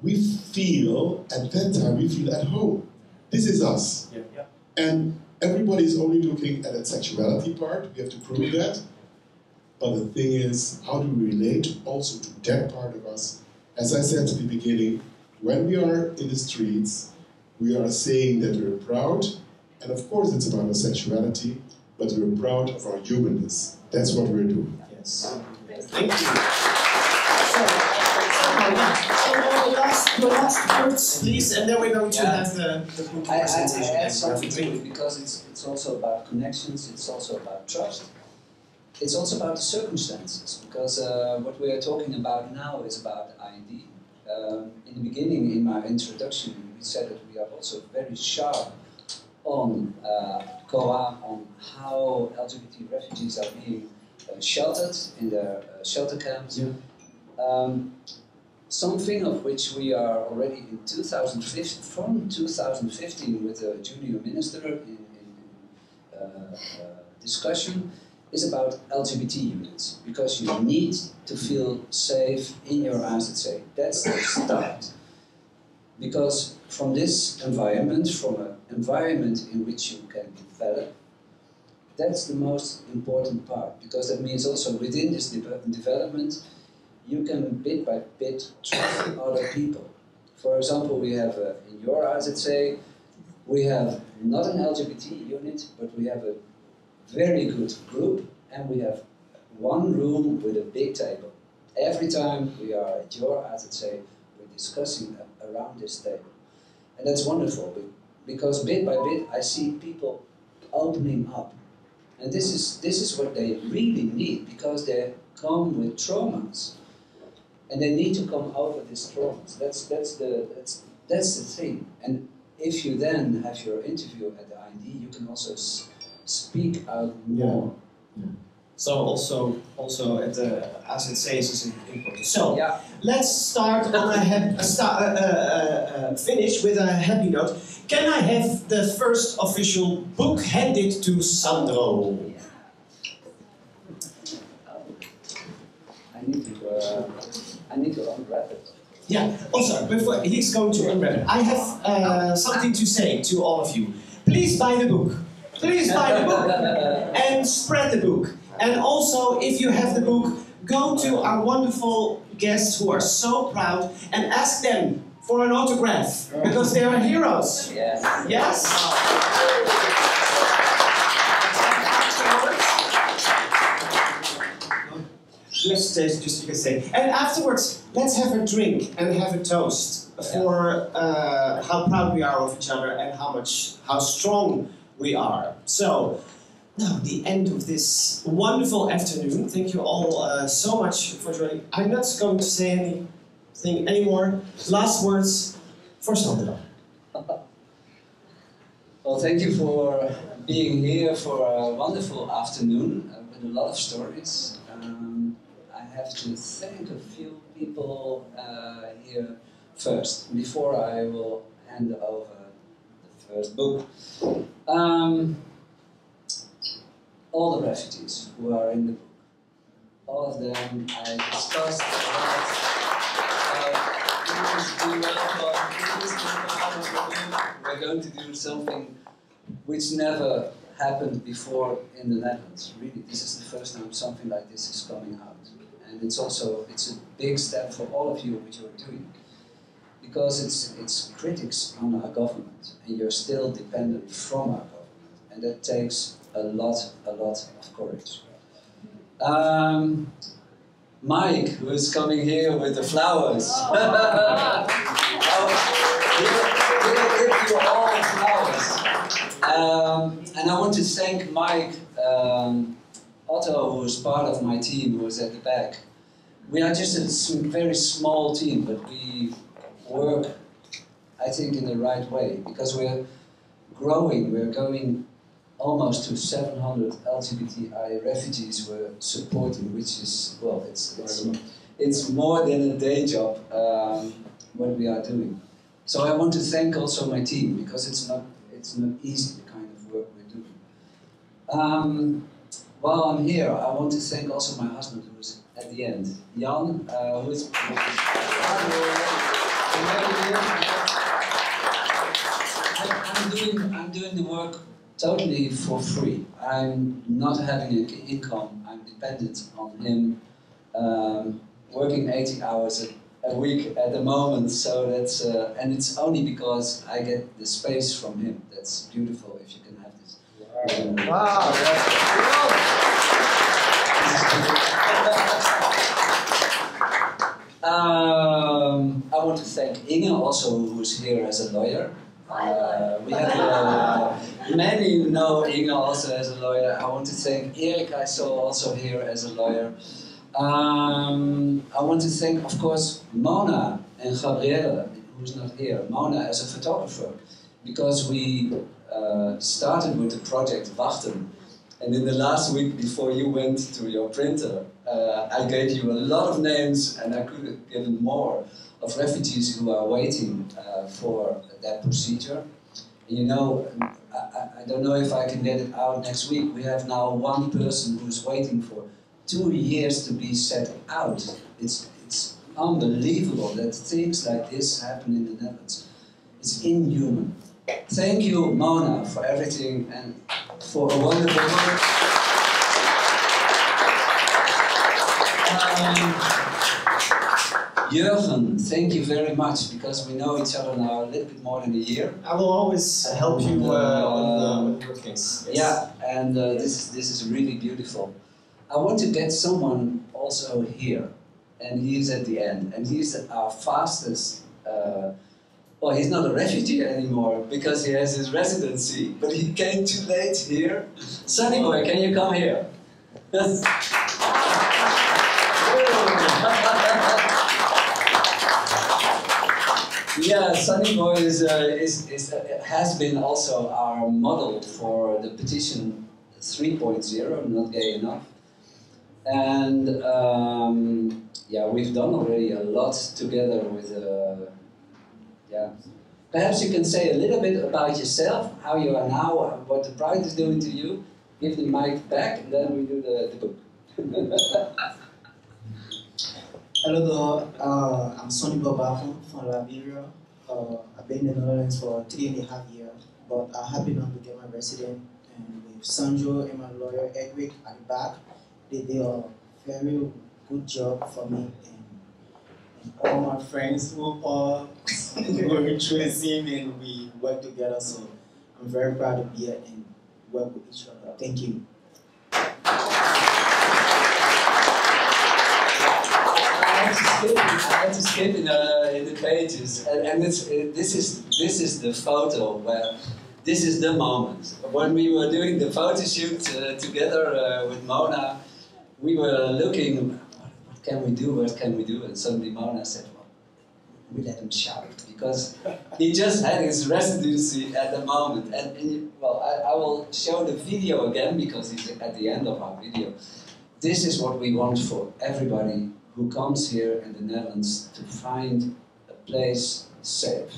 we feel, at that time, we feel at home. This is us. Yeah. Yeah. And everybody is only looking at that sexuality part, we have to prove that. But the thing is, how do we relate also to that part of us? As I said at the beginning, when we are in the streets, we are saying that we're proud, and of course it's about our sexuality, but we're proud of our humanness. That's what we're doing. Yes. Thank you. So the last words, please, and then we're going to have the book presentation. I add something to it, because it's also about connections, it's also about trust. it's also about the circumstances, because what we are talking about now is about ID. In the beginning, in my introduction, we said that we are also very sharp on COA, on how LGBT refugees are being sheltered in their shelter camps. Yeah. Something of which we are already in 2015, from 2015 with a junior minister in discussion, is about LGBT units, because you need to feel safe in your ASYLUM. That's the start. Because from this environment, from an environment in which you can develop, that's the most important part, because that means also within this development, you can bit by bit trust other people. For example, we have in your ASYLUM, we have not an LGBT unit, but we have a very good group, and we have one room with a big table. Every time we are at your ASYLUM, we're discussing around this table. And that's wonderful, because bit by bit I see people opening up. And this is what they really need, because they come with traumas. And they need to come over these traumas. That's the thing. And if you then have your interview at the ID, you can also speak out more. Yeah. So also at the ASYLUM is important. So yeah. Let's start on finish with a happy note. Can I have the first official book handed to Sandro? Yeah. I need to unwrap it. Yeah, also, before he's going to unwrap it, I have something to say to all of you. Please buy the book. Please buy the book and spread the book. And also, if you have the book, go to our wonderful guests who are so proud and ask them for an autograph, because they are heroes. Yes. Yes? Just you can say. And afterwards, let's have a drink and have a toast for how proud we are of each other and how strong we are. So, now the end of this wonderful afternoon. Thank you all so much for joining. I'm not going to say anything anymore. Last words for Sandro. Well, thank you for being here for a wonderful afternoon with a lot of stories. I have to thank a few people here first, before I will hand over the first book. All the refugees who are in the book, all of them I discussed we're going to do something which never happened before in the Netherlands. Really, this is the first time something like this is coming out. And it's a big step for all of you what you're doing. Because it's critics on our government, and you're still dependent from our government. And that takes a lot of courage. Mike, who is coming here with the flowers. He'll give you all the flowers. And I want to thank Mike, Otto, who is part of my team, who is at the back. We are just a very small team, but we work, I think, in the right way, because we're growing. We're going almost to 700 LGBTI refugees we're supporting, which is, well, it's more than a day job, what we are doing. So I want to thank also my team, because it's not easy, the kind of work we're doing. While I'm here, I want to thank also my husband, who is at the end, Jan, who is I'm doing the work totally for free. I'm not having an income. I'm dependent on him, working 80 hours a week at the moment. So that's and it's only because I get the space from him. That's beautiful if you can have this. Wow! I want to thank Inge also, who is here as a lawyer. We have many know Inge also as a lawyer. I want to thank Erik, I saw also here as a lawyer. I want to thank, of course, Mona and Gabrielle, who's not here. Mona as a photographer, because we started with the project Wachten. And in the last week before you went to your printer, I gave you a lot of names, and I could have given more, of refugees who are waiting for that procedure. You know, I don't know if I can get it out next week. We have now one person who's waiting for 2 years to be set out. It's unbelievable that things like this happen in the Netherlands. It's inhuman. Thank you, Mona, for everything and for a wonderful work. Jurgen, thank you very much, because we know each other now a little bit more than a year. I will always help you on your things. Yes. Yeah, and this is really beautiful. I want to get someone also here, and he's at the end, and he's our fastest. Well, he's not a refugee anymore because he has his residency, but he came too late here. Sonny boy, can you come here? Yeah, Sonny boy has been also our model for the petition 3.0, not gay enough. And yeah, we've done already a lot together with. Yeah. Perhaps you can say a little bit about yourself, how you are now, what the Pride is doing to you. Give the mic back, and then we do the book. Hello, I'm Sonny Bobafon from Liberia. I've been in the Netherlands for 3.5 years, but I'm happy now to get my resident. And with Sandro and my lawyer Edric at the back, they did a very good job for me. And all my friends who are going through the same, and we work together. So I'm very proud to be here and work with each other. Thank you. I had to skip in the pages, and this is the photo where this is the moment when we were doing the photo shoot together with Mona. We were looking, what can we do? What can we do? And suddenly Mona said, "Well, we let him shout," because he just had his residency at the moment. And well, I will show the video again because he's at the end of our video. This is what we want for everybody who comes here in the Netherlands to find a place safe.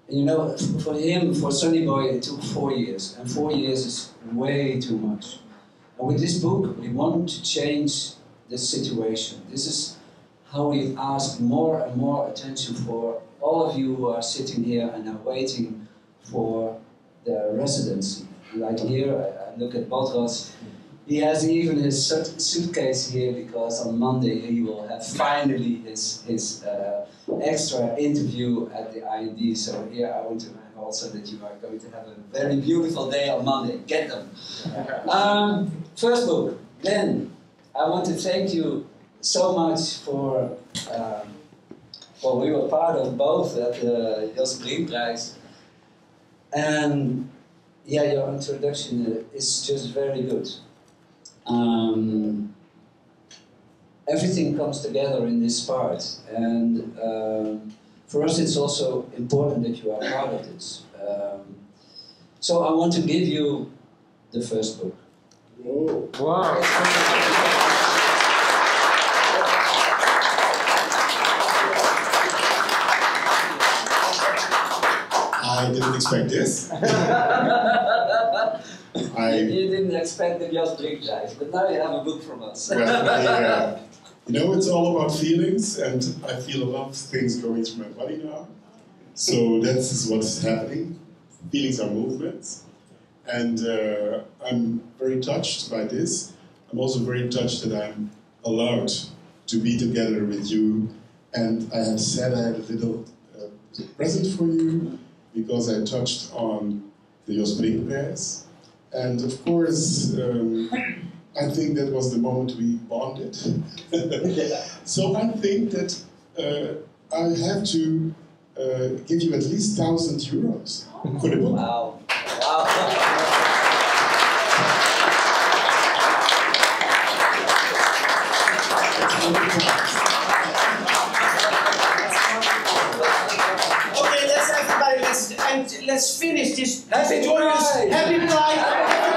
And you know, for him, for Sonny Boy, it took 4 years, and 4 years is way too much. And with this book, we want to change the situation. This is how we ask more and more attention for all of you who are sitting here and are waiting for the residency. Like here, I look at Botros. He has even his suitcase here because on Monday he will have finally his extra interview at the IND. So here I want to have also that you are going to have a very beautiful day on Monday. Get them. First book, Glenn. I want to thank you so much for. Well, we were part of both at the Jos Brinkprijs, and yeah, your introduction is just very good. Everything comes together in this part, and for us it's also important that you are part of this. So I want to give you the first book. Whoa. Wow. I didn't expect this. You didn't expect the Jos Brinkprijs, but now you have a book from us. Well, you know, it's all about feelings, and I feel a lot of things going through my body now. So that's what's happening. Feelings are movements, and I'm very touched by this. I'm also very touched that I'm allowed to be together with you, and I have said I had a little present for you because I touched on the Jos Brinkprijs. And of course, I think that was the moment we bonded. So I think that I have to give you at least €1,000 for the book. Wow. Okay, let's finish this joyous Happy Pride.